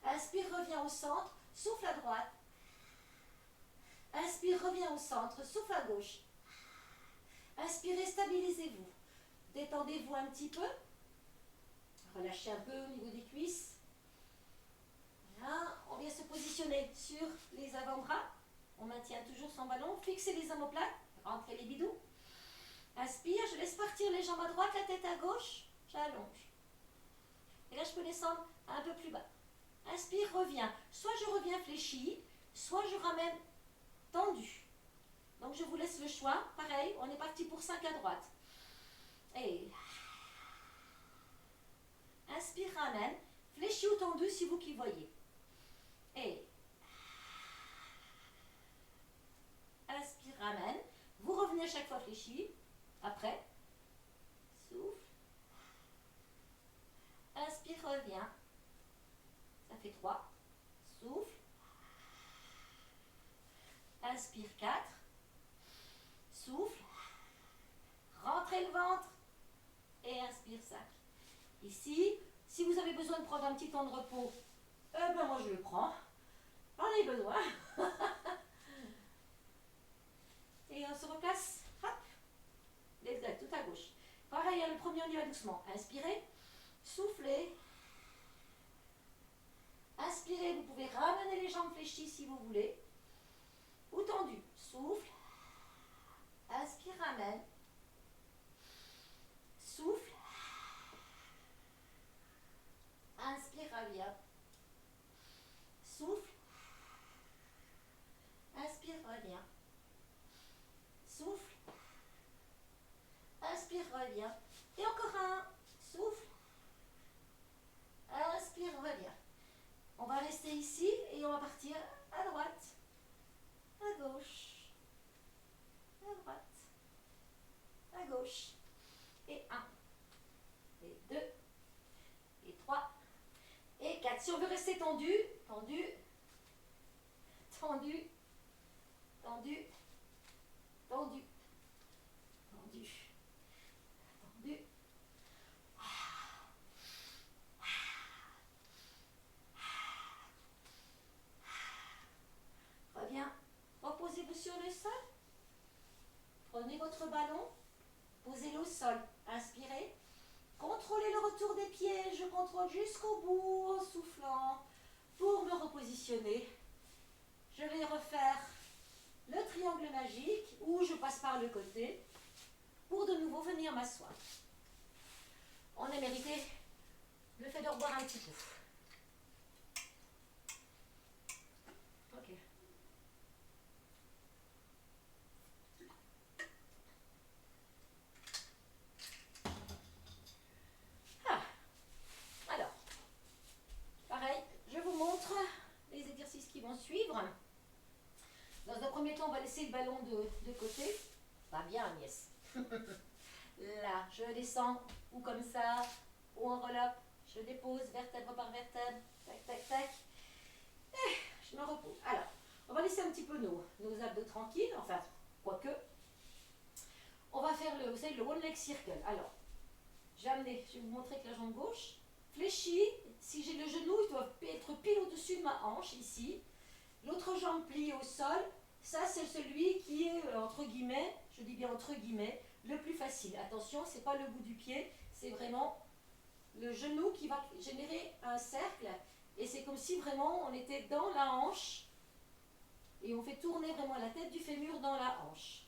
Inspire, reviens au centre. Souffle à droite. Inspire, reviens au centre. Souffle à gauche. Inspirez, stabilisez-vous. Détendez-vous un petit peu. Relâchez un peu au niveau des cuisses. Voilà. On vient se positionner sur les avant-bras. On maintient toujours son ballon. Fixez les omoplates. Rentrez les bidous. Inspire, je laisse partir les jambes à droite, la tête à gauche. J'allonge. Et là, je peux descendre un peu plus bas. Inspire, reviens. Soit je reviens fléchi, soit je ramène tendu. Donc, je vous laisse le choix. Pareil, on est parti pour 5 à droite. Et inspire, ramène. Fléchi ou tendu, c'est vous qui voyez. Et inspire, ramène. Vous revenez à chaque fois fléchi. Après, souffle. Inspire, reviens. Ça fait 3. Souffle. Inspire, 4. Souffle. Rentrez le ventre. Et inspire, 5. Ici, si vous avez besoin de prendre un petit temps de repos, ben moi je le prends. J'en ai besoin. Et on se replace. Hop. L'exact, tout à gauche. Pareil, le premier, on y va doucement. Inspirez. Soufflez. Inspirez, vous pouvez ramener les jambes fléchies si vous voulez. Ou tendues. Souffle. Inspire, ramène. Souffle. Inspire, reviens. Souffle. Inspire, reviens. Souffle. Inspire, reviens. Et encore un. Souffle. Inspire, reviens. On va rester ici et on va partir à droite, à gauche, à droite, à gauche. Et 1, et 2, et 3, et 4. Si on veut rester tendu, tendu, tendu, tendu, tendu, tendu, tendu. votre ballon, posez-le au sol. Inspirez. Contrôlez le retour des pieds. Je contrôle jusqu'au bout en soufflant pour me repositionner. Je vais refaire le triangle magique où je passe par le côté pour de nouveau venir m'asseoir. On a mérité le fait de reboire un petit peu. Ok. Ah. Alors, pareil, je vous montre les exercices qui vont suivre. Dans un premier temps, on va laisser le ballon de côté. Pas bien, Agnès. Là, je descends, ou comme ça, ou en enveloppe. Je dépose vertèbre par vertèbre. Tac, tac, tac. Et je me repose. Alors, on va laisser un petit peu nos abdos tranquilles. Enfin, quoique. On va faire vous savez, le one leg circle. Alors, je vais vous montrer avec la jambe gauche. Fléchie. Si j'ai le genou, il doit être pile au-dessus de ma hanche, ici. L'autre jambe pliée au sol. Ça, c'est celui qui est, entre guillemets, je dis bien entre guillemets, le plus facile. Attention, ce n'est pas le bout du pied, c'est vraiment le genou qui va générer un cercle. Et c'est comme si vraiment on était dans la hanche et on fait tourner vraiment la tête du fémur dans la hanche.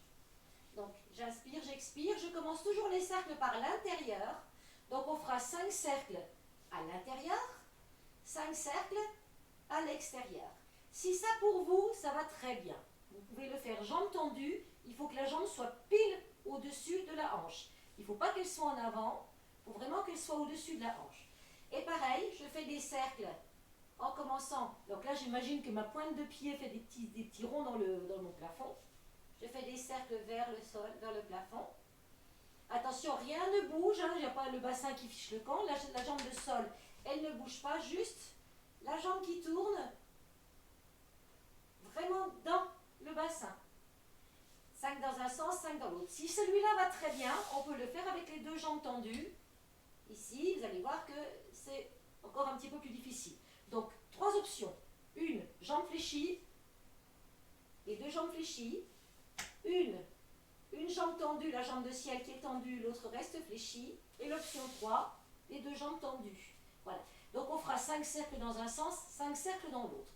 Donc, j'inspire, j'expire. Je commence toujours les cercles par l'intérieur. Donc, on fera 5 cercles à l'intérieur, 5 cercles à l'extérieur. Si ça pour vous, ça va très bien. Vous pouvez le faire jambes tendues. Il faut que la jambe soit pile au-dessus de la hanche. Il ne faut pas qu'elle soit en avant. Il faut vraiment qu'elle soit au-dessus de la hanche. Et pareil, je fais des cercles en commençant. Donc là, j'imagine que ma pointe de pied fait des petits ronds dans mon plafond. Je fais des cercles vers le sol, vers le plafond. Attention, rien ne bouge. Il n'y a pas le bassin qui fiche le camp. La jambe de sol, elle ne bouge pas. Juste la jambe qui tourne vraiment dans le bassin. 5 dans un sens, 5 dans l'autre. Si celui-là va très bien, on peut le faire avec les 2 jambes tendues. Ici, vous allez voir que c'est encore un petit peu plus difficile. Donc, 3 options. Une jambe fléchie et 2 jambes fléchies. Une jambe tendue, la jambe de ciel qui est tendue, l'autre reste fléchie. Et l'option 3, les 2 jambes tendues. Voilà. Donc, on fera 5 cercles dans un sens, 5 cercles dans l'autre.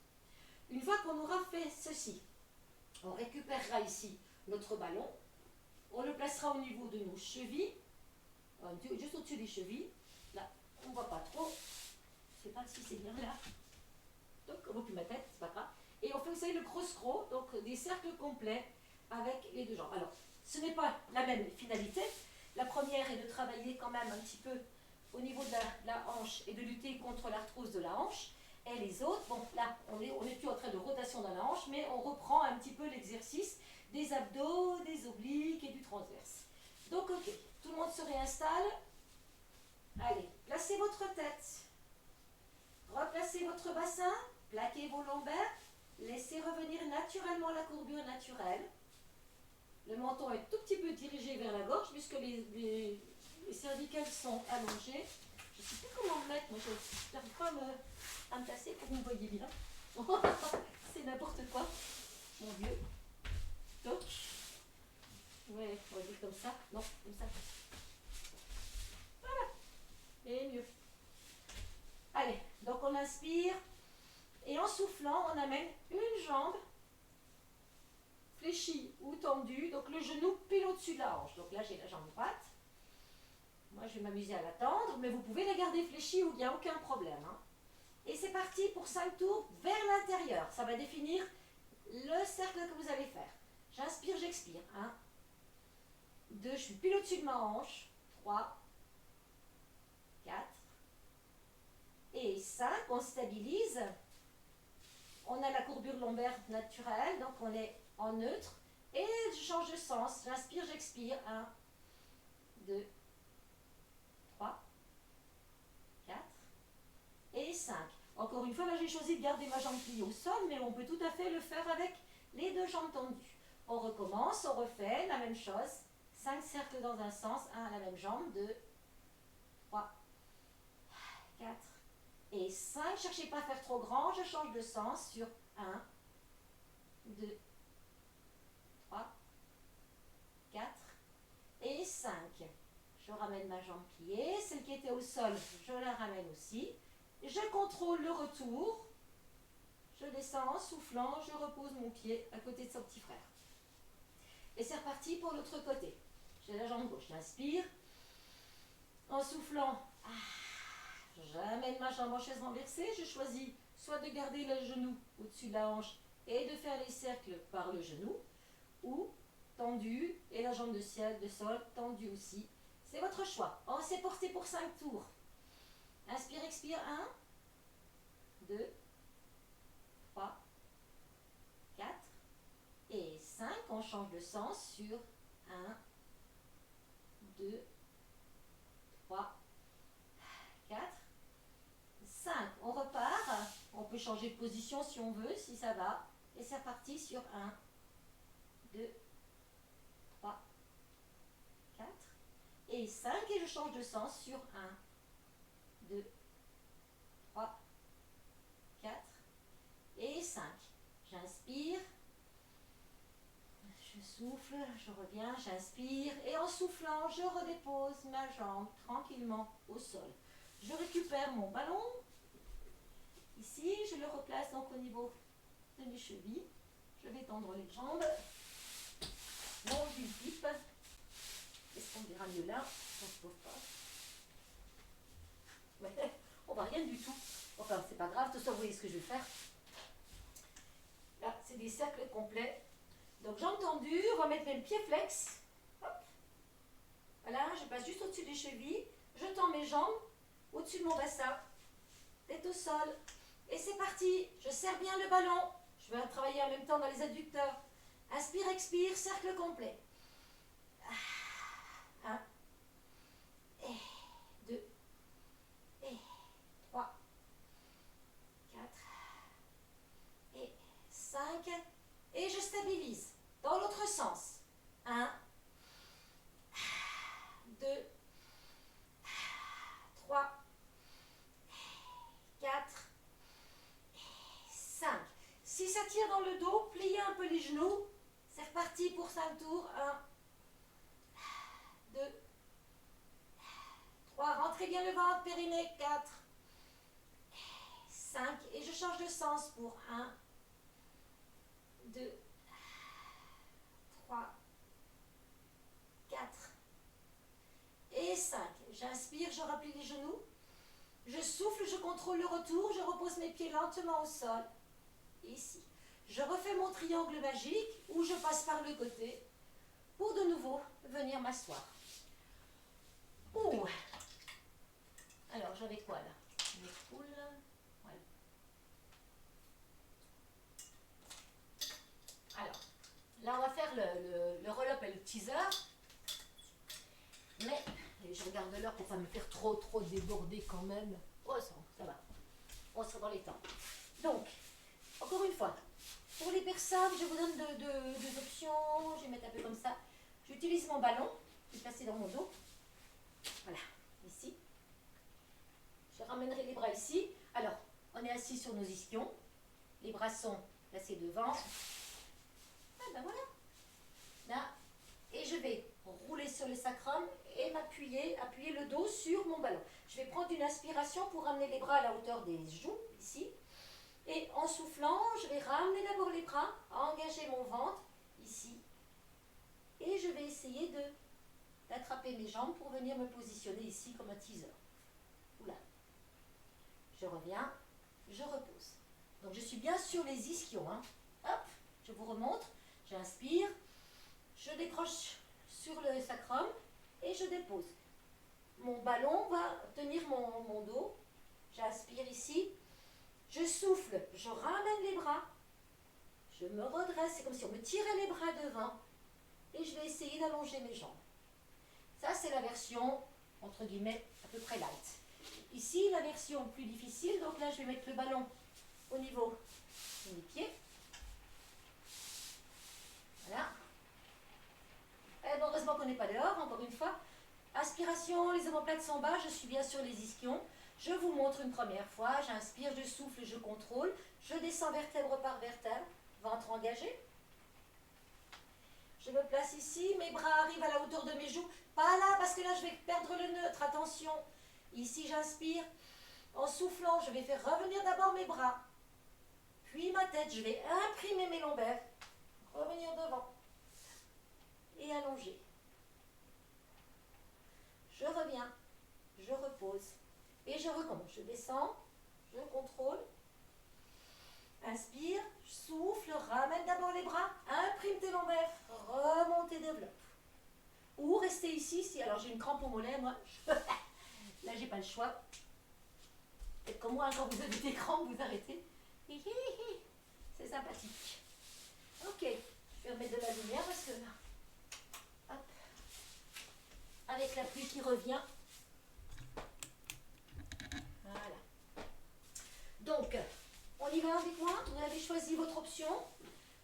Une fois qu'on aura fait ceci, on récupérera ici notre ballon. On le placera au niveau de nos chevilles, juste au-dessus des chevilles. Là, on ne voit pas trop. Je ne sais pas si c'est bien là. Donc, on ne voit plus ma tête, c'est pas grave. Et on fait, vous savez, le cross-crow, donc des cercles complets avec les 2 jambes. Alors, ce n'est pas la même finalité. La première est de travailler quand même un petit peu au niveau de la hanche et de lutter contre l'arthrose de la hanche. Et les autres, bon, là, on est plus en train de rotation dans la hanche, mais on reprend un petit peu l'exercice des abdos, des obliques et du transverse. Donc, ok, tout le monde se réinstalle. Allez, placez votre tête. Replacez votre bassin, plaquez vos lombaires, laissez revenir naturellement la courbure naturelle. Le menton est tout petit peu dirigé vers la gorge puisque les cervicales sont allongées. Je ne sais plus comment me mettre, moi je n'arrive pas à me placer pour que vous me voyez bien. C'est n'importe quoi, mon Dieu. Donc, ouais, on va dire comme ça. Non, comme ça. Voilà. Et mieux. Allez, donc on inspire. Et en soufflant, on amène une jambe fléchie ou tendue. Donc le genou pile au-dessus de la hanche. Donc là, j'ai la jambe droite. Moi, je vais m'amuser à la tendre, mais vous pouvez la garder fléchie où il n'y a aucun problème. Hein. Et c'est parti pour 5 tours vers l'intérieur. Ça va définir le cercle que vous allez faire. J'inspire, j'expire. 1, 2, je suis pile au-dessus de ma hanche. 3, 4 et 5. On stabilise. On a la courbure lombaire naturelle, donc on est en neutre. Et je change de sens. J'inspire, j'expire. 1, 2, 3, 4 et 5. Encore une fois, là j'ai choisi de garder ma jambe pliée au sol, mais on peut tout à fait le faire avec les 2 jambes tendues. On recommence, on refait la même chose. 5 cercles dans un sens, 1 à la même jambe, 2, 3, 4 et 5. Cherchez pas à faire trop grand, je change de sens sur 1, 2, 3, 4 5. Je ramène ma jambe pliée. Celle qui était au sol, je la ramène aussi. Je contrôle le retour. Je descends en soufflant. Je repose mon pied à côté de son petit frère. Et c'est reparti pour l'autre côté. J'ai la jambe gauche. J'inspire. En soufflant, j'amène ma jambe en chaise renversée. Je choisis soit de garder le genou au-dessus de la hanche et de faire les cercles par le genou, ou tendu et la jambe de sol tendue aussi. C'est votre choix. On s'est porté pour 5 tours. Inspire, expire. 1, 2, 3, 4 et 5. On change de sens sur 1, 2, 3, 4, 5. On repart. On peut changer de position si on veut, si ça va. Et c'est reparti sur 1, 2, 3, 4 et 5. Et je change de sens sur 1, 2, 3, 4 et 5. J'inspire. Je souffle, je reviens, j'inspire. Et en soufflant, je redépose ma jambe tranquillement au sol. Je récupère mon ballon. Ici, je le replace donc au niveau de mes chevilles. Je vais tendre les jambes. Mon bip. Est-ce qu'on verra mieux là? On ne se pose pas. Ouais, on va rien du tout. Enfin, c'est pas grave, de toute façon, vous voyez ce que je vais faire. Là, c'est des cercles complets. Donc, jambes tendues, on va mettre mes pieds flex. Hop. Voilà, je passe juste au-dessus des chevilles. Je tends mes jambes au-dessus de mon bassin. Tête au sol. Et c'est parti. Je serre bien le ballon. Je vais travailler en même temps dans les adducteurs. Inspire, expire, cercle complet. 1, et 2, et 3, 4, et 5. Et je stabilise. Dans l'autre sens. 1, 2, 3, 4, 5. Si ça tire dans le dos, pliez un peu les genoux. C'est reparti pour 5 tours. 1, 2, 3. Rentrez bien le ventre, périnée. 4, 5. Et je change de sens pour 1, 2, 3, 4 et 5. J'inspire, je replie les genoux. Je souffle, je contrôle le retour. Je repose mes pieds lentement au sol. Ici. Je refais mon triangle magique où je passe par le côté pour de nouveau venir m'asseoir. Ouh. Alors, j'avais quoi là? Mes poules. Voilà. Alors, là, on va faire le roll-up et le teaser. Mais, je regarde l'heure pour ne pas me faire trop déborder quand même. Oh, ça va. On sera dans les temps. Donc, encore une fois, pour les personnes, je vous donne deux options. Je vais mettre un peu comme ça. J'utilise mon ballon, je vais passer dans mon dos. Voilà, ici. Je ramènerai les bras ici. Alors, on est assis sur nos ischions. Les bras sont placés devant. Ah ben voilà. Là. Et je vais rouler sur le sacrum et appuyer le dos sur mon ballon. Je vais prendre une inspiration pour ramener les bras à la hauteur des joues, ici. Et en soufflant, je vais ramener d'abord les bras, engager mon ventre, ici. Et je vais essayer d'attraper mes jambes pour venir me positionner ici comme un teaser. Oula. Je reviens, je repose. Donc je suis bien sur les ischions. Hein. Hop, je vous remontre. J'inspire, je décroche sur le sacrum et je dépose. Mon ballon va tenir mon dos. J'inspire ici. Je souffle, je ramène les bras. Je me redresse, c'est comme si on me tirait les bras devant. Et je vais essayer d'allonger mes jambes. Ça, c'est la version, entre guillemets, à peu près light. Ici, la version plus difficile. Donc là, je vais mettre le ballon au niveau de mes pieds. Voilà. Et bon, heureusement qu'on n'est pas dehors, encore une fois. Inspiration, les omoplates sont bas, je suis bien sur les ischions. Je vous montre une première fois. J'inspire, je souffle, je contrôle. Je descends vertèbre par vertèbre, ventre engagé. Je me place ici, mes bras arrivent à la hauteur de mes joues. Pas là, parce que là, je vais perdre le neutre. Attention. Ici, j'inspire. En soufflant, je vais faire revenir d'abord mes bras. Puis ma tête. Je vais imprimer mes lombaires. Revenir devant. Et allonger. Je reviens. Je repose. Et je recommence. Je descends. Je contrôle. Inspire, souffle, ramène d'abord les bras, imprime tes lombaires, remonte et développe. Ou restez ici, si alors j'ai une crampe au mollet, moi, là j'ai pas le choix. Faites comme moi, quand vous avez des crampes, vous arrêtez. C'est sympathique. Ok, je vais remettre de la lumière parce que là, hop, avec la pluie qui revient. Voilà. Donc, on y va avec moi, vous avez choisi votre option.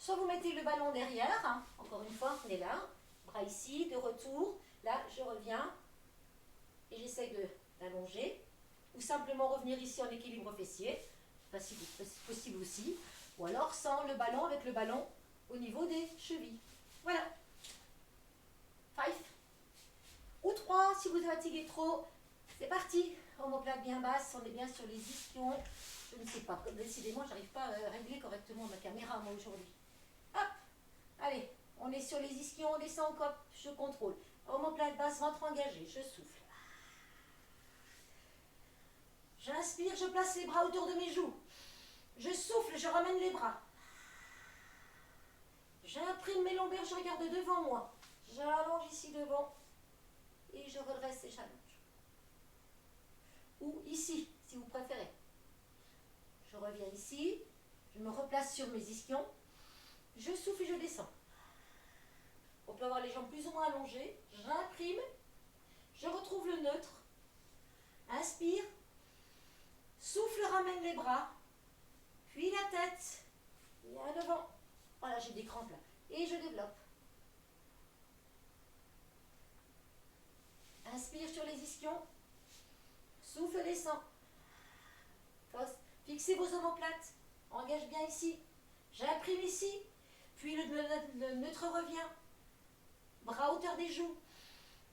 Soit vous mettez le ballon derrière, hein. Encore une fois, on est là, bras ici, de retour. Là, je reviens et j'essaie d'allonger. Ou simplement revenir ici en équilibre fessier, possible aussi. Ou alors sans le ballon, avec le ballon au niveau des chevilles. Voilà. 5. Ou 3, si vous fatiguez trop. C'est parti. Omoplate bien basse, on est bien sur les ischions. Je ne sais pas, décidément, j'arrive pas à régler correctement ma caméra, moi, aujourd'hui. Hop, allez, on est sur les ischions, on descend en cop, je contrôle. Omoplate basse, ventre engagé, je souffle. J'inspire, je place les bras autour de mes joues. Je souffle, je ramène les bras. J'imprime mes lombaires, je regarde devant moi. J'allonge ici devant et je redresse et j'allonge. Ou ici, si vous préférez. Je reviens ici, je me replace sur mes ischions, je souffle et je descends. On peut avoir les jambes plus ou moins allongées, j'imprime, je retrouve le neutre, inspire, souffle, ramène les bras, puis la tête, bien devant. Voilà, j'ai des crampes là, et je développe. Inspire sur les ischions, souffle, descend. Fixez vos omoplates, engage bien ici, j'imprime ici, puis le neutre revient, bras à hauteur des joues,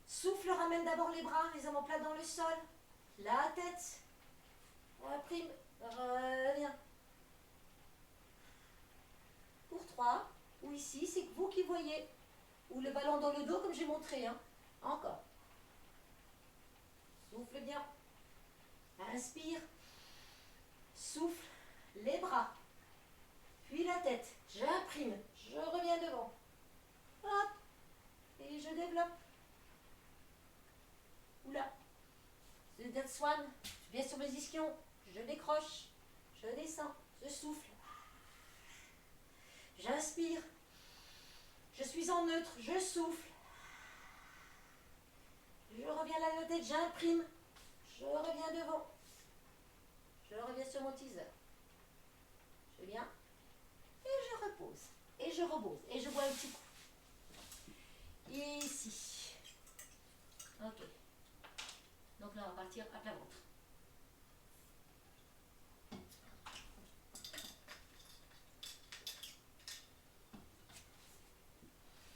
souffle, ramène d'abord les bras, les omoplates dans le sol, la tête, imprime, revient. Pour 3, ou ici, c'est vous qui voyez, ou le ballon dans le dos comme j'ai montré, hein. Encore. Souffle bien, inspire. Souffle, les bras, puis la tête, j'imprime, je reviens devant, hop, et je développe. Oula, c'est le Dead Swan, je viens sur mes ischions, je décroche, je descends, je souffle, j'inspire, je suis en neutre, je souffle, je reviens à la tête, j'imprime, je reviens devant. Je reviens sur mon teaser. Je viens et je repose. Et je repose. Et je bois un petit coup. Ici. Ok. Donc là, on va partir à plat ventre.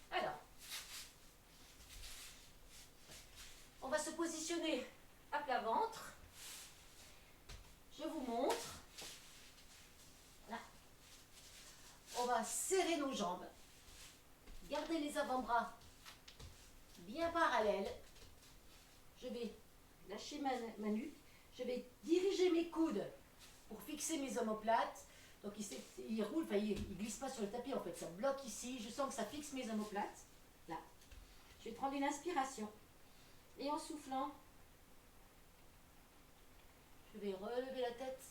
Alors, on va se positionner à plat ventre. Je vous montre. Là. On va serrer nos jambes. Garder les avant-bras bien parallèles. Je vais lâcher ma nuque. Je vais diriger mes coudes pour fixer mes omoplates. Donc il roule, enfin il glisse pas sur le tapis en fait. Ça bloque ici. Je sens que ça fixe mes omoplates. Là. Je vais prendre une inspiration. Et en soufflant, je vais relever la tête.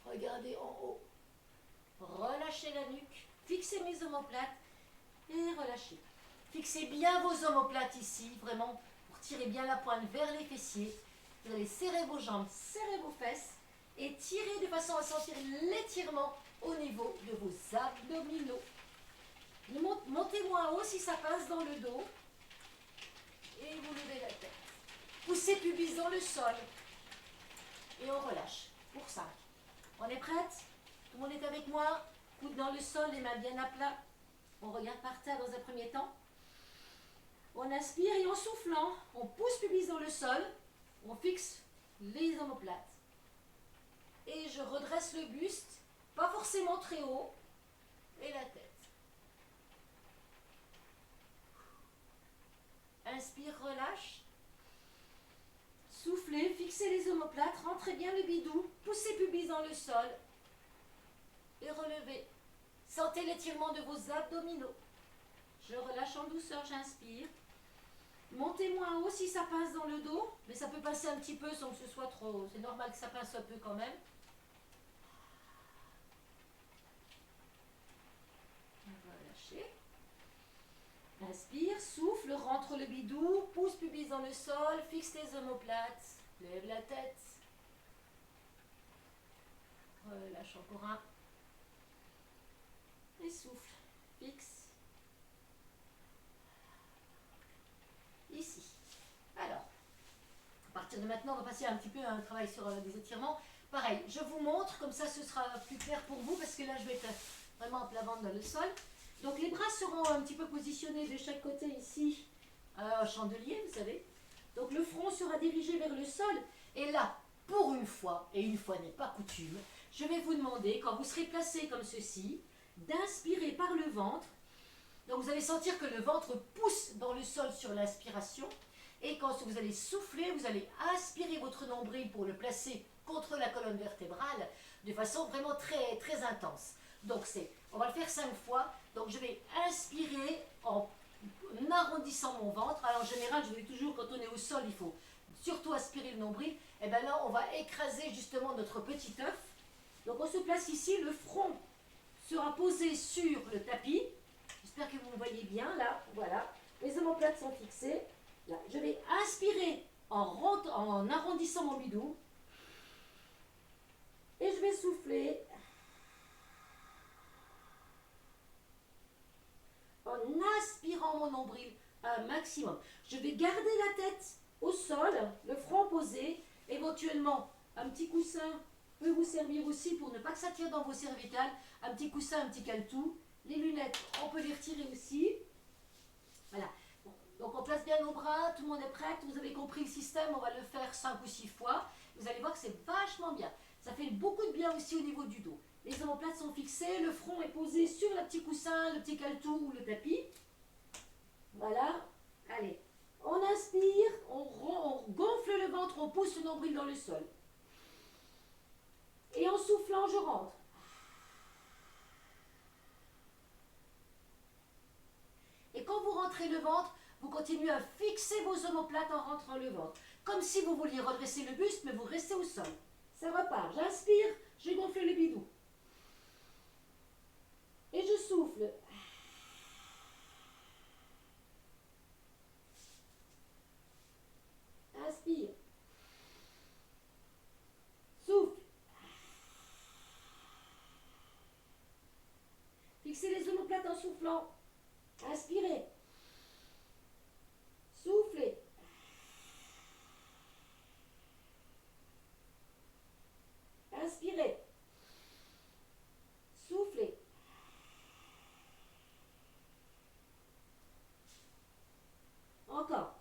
Regardez en haut. Relâchez la nuque. Fixez mes omoplates. Et relâchez. Fixez bien vos omoplates ici, vraiment, pour tirer bien la pointe vers les fessiers. Vous allez serrer vos jambes, serrer vos fesses et tirer de façon à sentir l'étirement au niveau de vos abdominaux. Montez moins haut si ça passe dans le dos. Et vous levez la tête. Poussez pubis dans le sol. Et on relâche. Pour 5. On est prête? Tout le monde est avec moi? Coude dans le sol, les mains bien à plat. On regarde par terre dans un premier temps. On inspire et en soufflant, on pousse pubis dans le sol. On fixe les omoplates. Et je redresse le buste, pas forcément très haut, et la tête. Inspire, relâche. Soufflez, fixez les omoplates, rentrez bien le bidou, poussez pubis dans le sol et relevez. Sentez l'étirement de vos abdominaux. Je relâche en douceur, j'inspire. Montez moins haut si ça pince dans le dos, mais ça peut passer un petit peu sans que ce soit trop haut. C'est normal que ça pince un peu quand même. Relâchez. Inspire, souffle, rentre le bidou, pousse pubis dans le sol, fixe les omoplates, lève la tête. Relâche encore un. Et souffle, fixe. Ici. Alors, à partir de maintenant, on va passer un petit peu à un travail sur des étirements. Pareil, je vous montre, comme ça ce sera plus clair pour vous, parce que là je vais être vraiment à plat ventre dans le sol. Donc les bras seront un petit peu positionnés de chaque côté ici, chandelier, vous savez. Donc le front sera dirigé vers le sol. Et là, pour une fois, et une fois n'est pas coutume, je vais vous demander, quand vous serez placé comme ceci, d'inspirer par le ventre. Donc vous allez sentir que le ventre pousse dans le sol sur l'inspiration. Et quand vous allez souffler, vous allez aspirer votre nombril pour le placer contre la colonne vertébrale de façon vraiment très, très intense. Donc on va le faire 5 fois. Donc je vais inspirer en arrondissant mon ventre. Alors en général, je vais toujours, quand on est au sol, il faut surtout aspirer le nombril. Et bien là, on va écraser justement notre petit œuf. Donc on se place ici, le front sera posé sur le tapis. J'espère que vous me voyez bien là. Voilà, les omoplates sont fixées. Là, je vais inspirer en arrondissant mon bidou. Et je vais souffler en aspirant mon nombril un maximum. Je vais garder la tête au sol, le front posé. Éventuellement, un petit coussin peut vous servir aussi pour ne pas que ça tire dans vos cervicales. Un petit coussin, un petit caletou. Les lunettes, on peut les retirer aussi. Voilà. Bon, donc on place bien nos bras, tout le monde est prêt. Vous avez compris le système, on va le faire 5 ou 6 fois. Vous allez voir que c'est vachement bien. Ça fait beaucoup de bien aussi au niveau du dos. Les omoplates sont fixées, le front est posé sur le petit coussin, le petit caletou ou le tapis. Voilà. Allez. On inspire, on gonfle le ventre, on pousse le nombril dans le sol. Et en soufflant, je rentre. Et quand vous rentrez le ventre, vous continuez à fixer vos omoplates en rentrant le ventre. Comme si vous vouliez redresser le buste, mais vous restez au sol. Ça repart. J'inspire, je gonfle le bidou. Et je souffle. Inspire. Souffle. Fixez les omoplates en soufflant. Inspirez. Soufflez. Inspirez. Soufflez. Encore.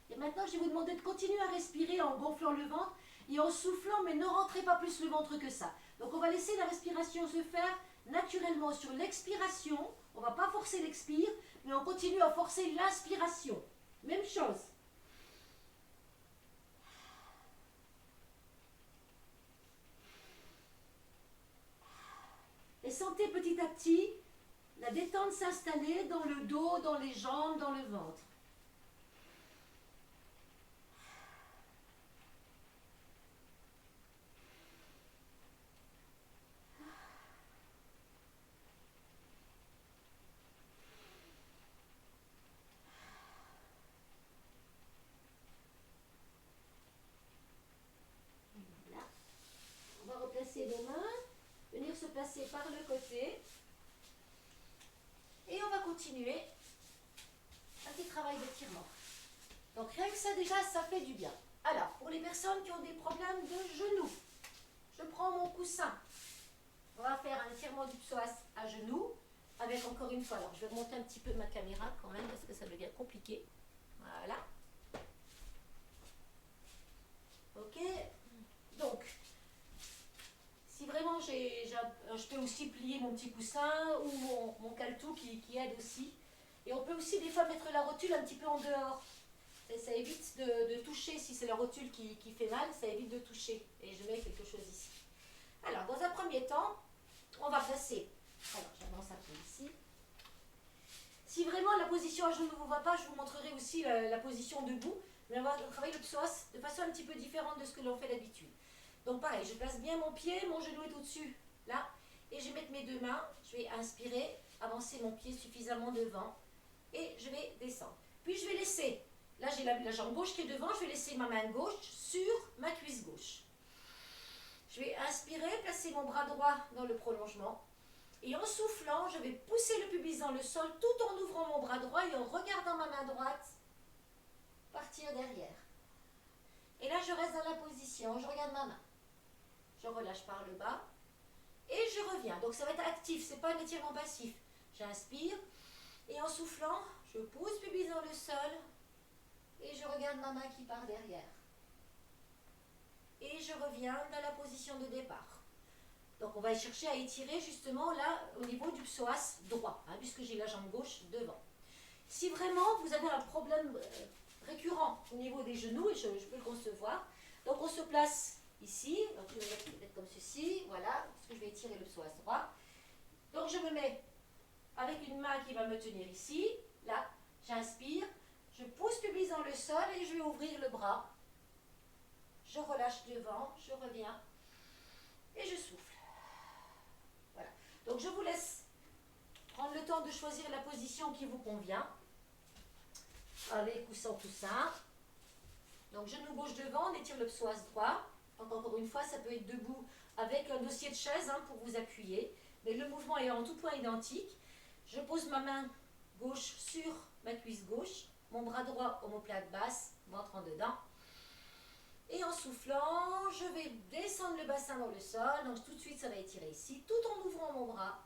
Et maintenant, je vais vous demander de continuer à respirer en gonflant le ventre et en soufflant, mais ne rentrez pas plus le ventre que ça. Donc on va laisser la respiration se faire naturellement sur l'expiration. On ne va pas forcer l'expire, mais on continue à forcer l'inspiration. Même chose. Et sentez petit à petit la détente s'installer dans le dos, dans les jambes, dans le ventre. Voilà. On va replacer nos mains, venir se placer par le côté. Et on va continuer un petit travail d'étirement. Donc rien que ça déjà, ça fait du bien. Alors, pour les personnes qui ont des problèmes de genoux, je prends mon coussin. On va faire un étirement du psoas à genoux, avec encore une fois. Alors, je vais remonter un petit peu ma caméra quand même, parce que ça devient compliqué. Voilà. Ok. Donc, si vraiment je peux aussi plier mon petit coussin ou mon caletou qui aide aussi. Et on peut aussi des fois mettre la rotule un petit peu en dehors. Ça évite de toucher, si c'est la rotule qui fait mal, ça évite de toucher. Et je mets quelque chose ici. Alors, dans un premier temps, on va placer. Alors, j'avance un peu ici. Si vraiment la position à genoux ne vous va pas, je vous montrerai aussi la position debout. Mais on va travailler le psoas de façon un petit peu différente de ce que l'on fait d'habitude. Donc pareil, je place bien mon pied, mon genou est au-dessus, là. Et je vais mettre mes deux mains, je vais inspirer, avancer mon pied suffisamment devant. Et je vais descendre. Puis je vais laisser, là j'ai la jambe gauche qui est devant, je vais laisser ma main gauche sur ma cuisse gauche. Je vais inspirer, placer mon bras droit dans le prolongement. Et en soufflant, je vais pousser le pubis dans le sol tout en ouvrant mon bras droit et en regardant ma main droite partir derrière. Et là, je reste dans la position, je regarde ma main. Je relâche par le bas et je reviens. Donc ça va être actif, ce n'est pas un étirement passif. J'inspire et en soufflant, je pousse pubis dans le sol et je regarde ma main qui part derrière. Et je reviens dans la position de départ. Donc on va chercher à étirer justement là au niveau du psoas droit, puisque j'ai la jambe gauche devant. Si vraiment vous avez un problème récurrent au niveau des genoux, et je peux le concevoir, donc on se place ici, donc je vais mettre comme ceci, voilà, parce que je vais étirer le psoas droit. Donc je me mets avec une main qui va me tenir ici, là, j'inspire, je pousse pubis dans le sol et je vais ouvrir le bras. Je relâche devant, je reviens et je souffle. Voilà. Donc je vous laisse prendre le temps de choisir la position qui vous convient. Allez, coussin, coussin. Donc genou gauche devant, on étire le psoas droit. Donc encore une fois, ça peut être debout avec un dossier de chaise pour vous appuyer. Mais le mouvement est en tout point identique. Je pose ma main gauche sur ma cuisse gauche, mon bras droit omoplate basse, ventre en dedans. Et en soufflant, je vais descendre le bassin dans le sol. Donc tout de suite, ça va étirer ici, tout en ouvrant mon bras.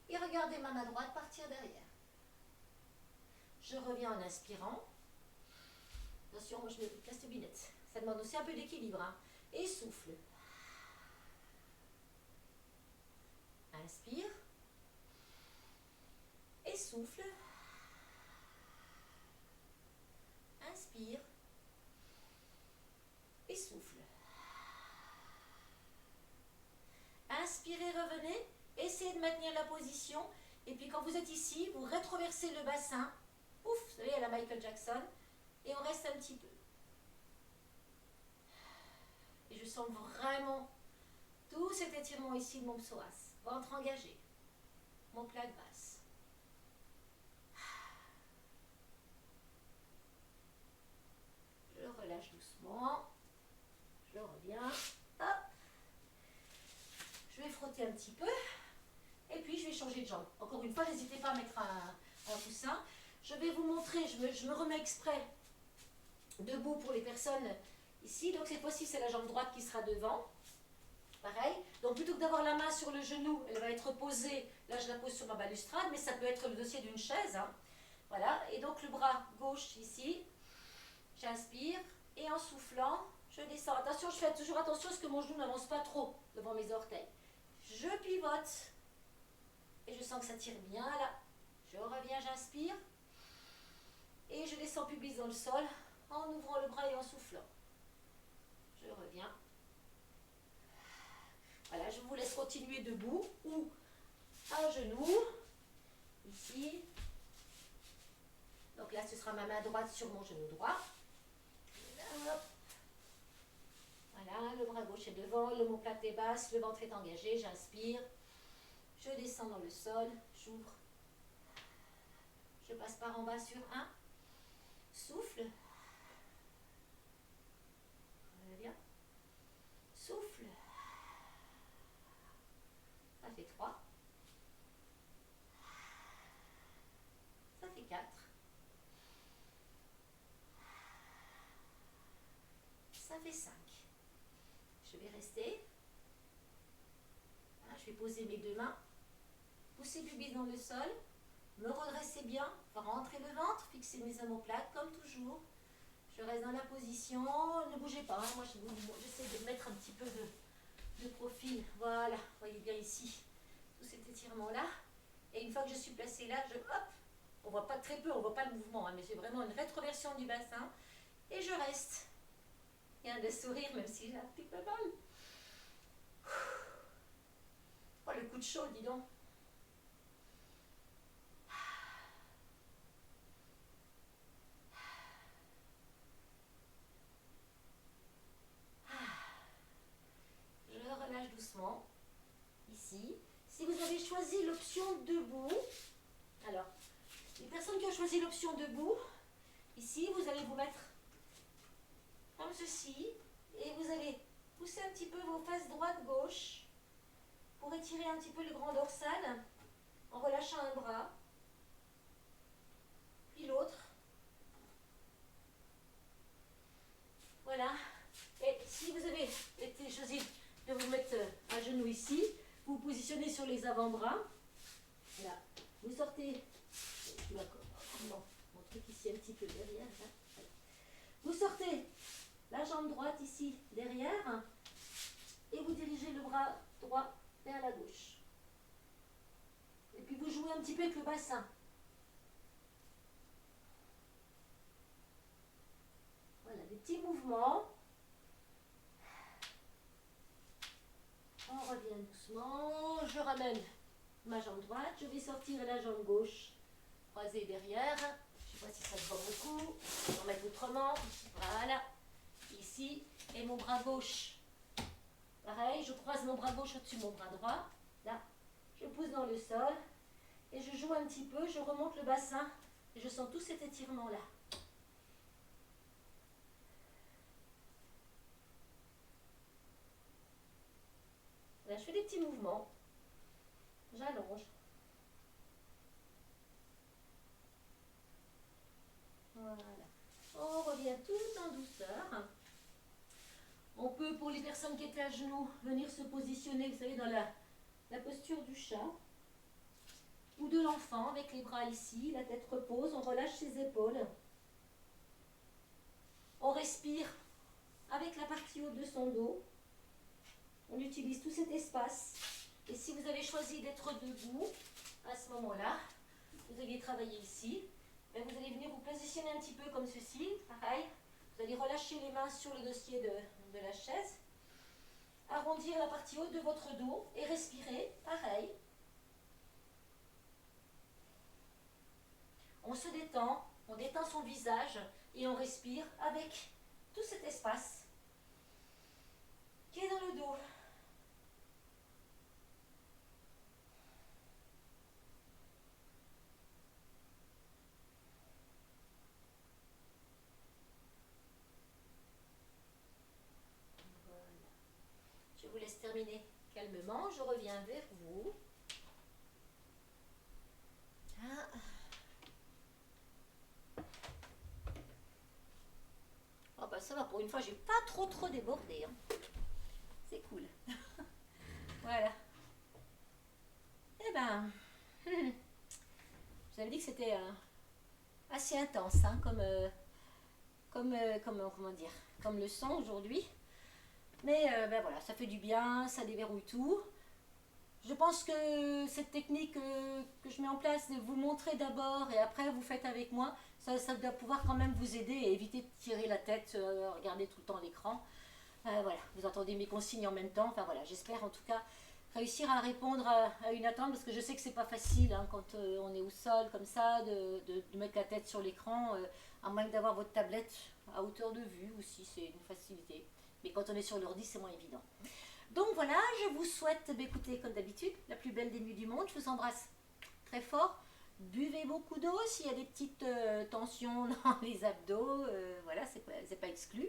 Et regardez ma main droite partir derrière. Je reviens en inspirant. Attention, moi je me place de binette. Ça demande aussi un peu d'équilibre. Et souffle. Inspire. Et souffle. Inspire. Et souffle. Inspirez, revenez. Essayez de maintenir la position. Et puis quand vous êtes ici, vous rétroversez le bassin. Ouf, vous savez, à la Michael Jackson. Et on reste un petit peu. Et je sens vraiment tout cet étirement ici de mon psoas. Ventre engagé. Mon plate basse. Je relâche doucement. Je reviens. Hop. Je vais frotter un petit peu. Et puis je vais changer de jambe. Encore une fois, n'hésitez pas à mettre un coussin. Je vais vous montrer, je me remets exprès debout pour les personnes ici. Donc cette fois-ci, c'est la jambe droite qui sera devant. Pareil. Donc plutôt que d'avoir la main sur le genou, elle va être posée. Là, je la pose sur ma balustrade, mais ça peut être le dossier d'une chaise. Voilà. Et donc le bras gauche ici. J'inspire. Et en soufflant, je descends. Attention, je fais toujours attention à ce que mon genou n'avance pas trop devant mes orteils. Je pivote. Et je sens que ça tire bien là. Je reviens, j'inspire. Et je descends pubis dans le sol en ouvrant le bras et en soufflant. Je reviens. Voilà, je vous laisse continuer debout ou à genoux. Ici. Donc là, ce sera ma main droite sur mon genou droit. Hop. Voilà, le bras gauche est devant, l'omoplate est basse, le ventre est engagé, j'inspire. Je descends dans le sol, j'ouvre. Je passe par en bas sur un. Souffle. Reviens. Souffle. Ça fait 3. Ça fait 4. Ça fait 5. Je vais rester. je vais poser mes deux mains, pousser le pubis dans le sol, me redresser bien, rentrer le ventre, fixer mes omoplates comme toujours. Je reste dans la position, ne bougez pas, hein. Moi j'essaie de mettre un petit peu de profil, voilà, vous voyez bien ici, tout cet étirement là. Et une fois que je suis placée là, hop, on voit pas très peu, on voit pas le mouvement, hein, mais j'ai vraiment une rétroversion du bassin. Et je reste. Il y a un de sourire, même si j'ai un petit peu mal. Oh, le coup de chaud, dis donc. Je relâche doucement, ici. Si vous avez choisi l'option debout, alors, les personnes qui ont choisi l'option debout, ici, vous allez vous mettre comme ceci, et vous allez pousser un petit peu vos fesses droite-gauche pour étirer un petit peu le grand dorsal en relâchant un bras, puis l'autre. Voilà. Et si vous avez été choisi de vous mettre à genoux ici, vous vous positionnez sur les avant-bras. Là, vous sortez. Je vais mon truc ici un petit peu derrière. Là. Voilà. Vous sortez la jambe droite ici derrière et vous dirigez le bras droit vers la gauche. Et puis vous jouez un petit peu avec le bassin. Voilà, des petits mouvements. On revient doucement. Je ramène ma jambe droite. Je vais sortir la jambe gauche croisée derrière. Je ne sais pas si ça se voit beaucoup. Je vais remettre autrement. Voilà. Ici. Et mon bras gauche. Pareil, je croise mon bras gauche au-dessus de mon bras droit. Là. Je pousse dans le sol. Et je joue un petit peu. Je remonte le bassin. Et je sens tout cet étirement-là. Là, je fais des petits mouvements. J'allonge. Voilà. On revient tout en douceur. On peut, pour les personnes qui étaient à genoux, venir se positionner, vous savez, dans la posture du chat ou de l'enfant, avec les bras ici, la tête repose, on relâche ses épaules. On respire avec la partie haute de son dos. On utilise tout cet espace. Et si vous avez choisi d'être debout, à ce moment-là, vous allez travailler ici. Et vous allez venir vous positionner un petit peu comme ceci, pareil. Vous allez relâcher les mains sur le dossier de la chaise. Arrondir la partie haute de votre dos et respirer, pareil. On se détend, on détend son visage et on respire avec tout cet espace qui est dans le dos. Voilà. Je vous laisse terminer calmement, je reviens vers vous. Ah. Oh bah ça va, pour une fois, j'ai pas trop débordé. Hein. C'est cool. Voilà. Eh ben, je vous avais dit que c'était assez intense, hein, comment dire, comme leçon aujourd'hui. Mais ben voilà, ça fait du bien, ça déverrouille tout. Je pense que cette technique que je mets en place, de vous montrer d'abord et après vous faites avec moi, ça doit pouvoir quand même vous aider et éviter de tirer la tête, regarder tout le temps l'écran. Voilà, vous entendez mes consignes en même temps. Enfin voilà, j'espère en tout cas réussir à répondre à une attente parce que je sais que c'est pas facile hein, quand on est au sol comme ça, de mettre la tête sur l'écran, à moins d'avoir votre tablette à hauteur de vue aussi, c'est une facilité. Mais quand on est sur l'ordi, c'est moins évident. Donc voilà, je vous souhaite, écoutez, comme d'habitude, la plus belle des nuits du monde. Je vous embrasse très fort. Buvez beaucoup d'eau s'il y a des petites tensions dans les abdos. Voilà, c'est pas exclu.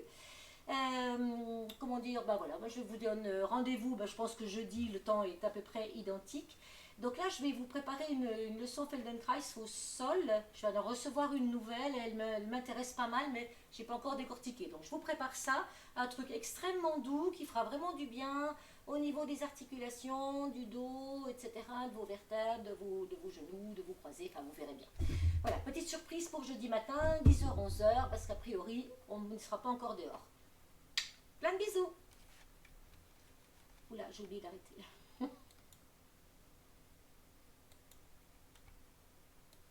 Comment dire, bah voilà, moi je vous donne rendez-vous, je pense que jeudi, le temps est à peu près identique. Donc là, je vais vous préparer une leçon Feldenkrais au sol. Je vais en recevoir une nouvelle, elle m'intéresse pas mal, mais je n'ai pas encore décortiqué. Donc je vous prépare ça, un truc extrêmement doux qui fera vraiment du bien au niveau des articulations, du dos, etc., de vos vertèbres, de vos genoux, de vos croisés, enfin vous verrez bien. Voilà, petite surprise pour jeudi matin, 10h, 11h, parce qu'a priori, on ne sera pas encore dehors. Plein de bisous. Oula, j'ai oublié d'arrêter.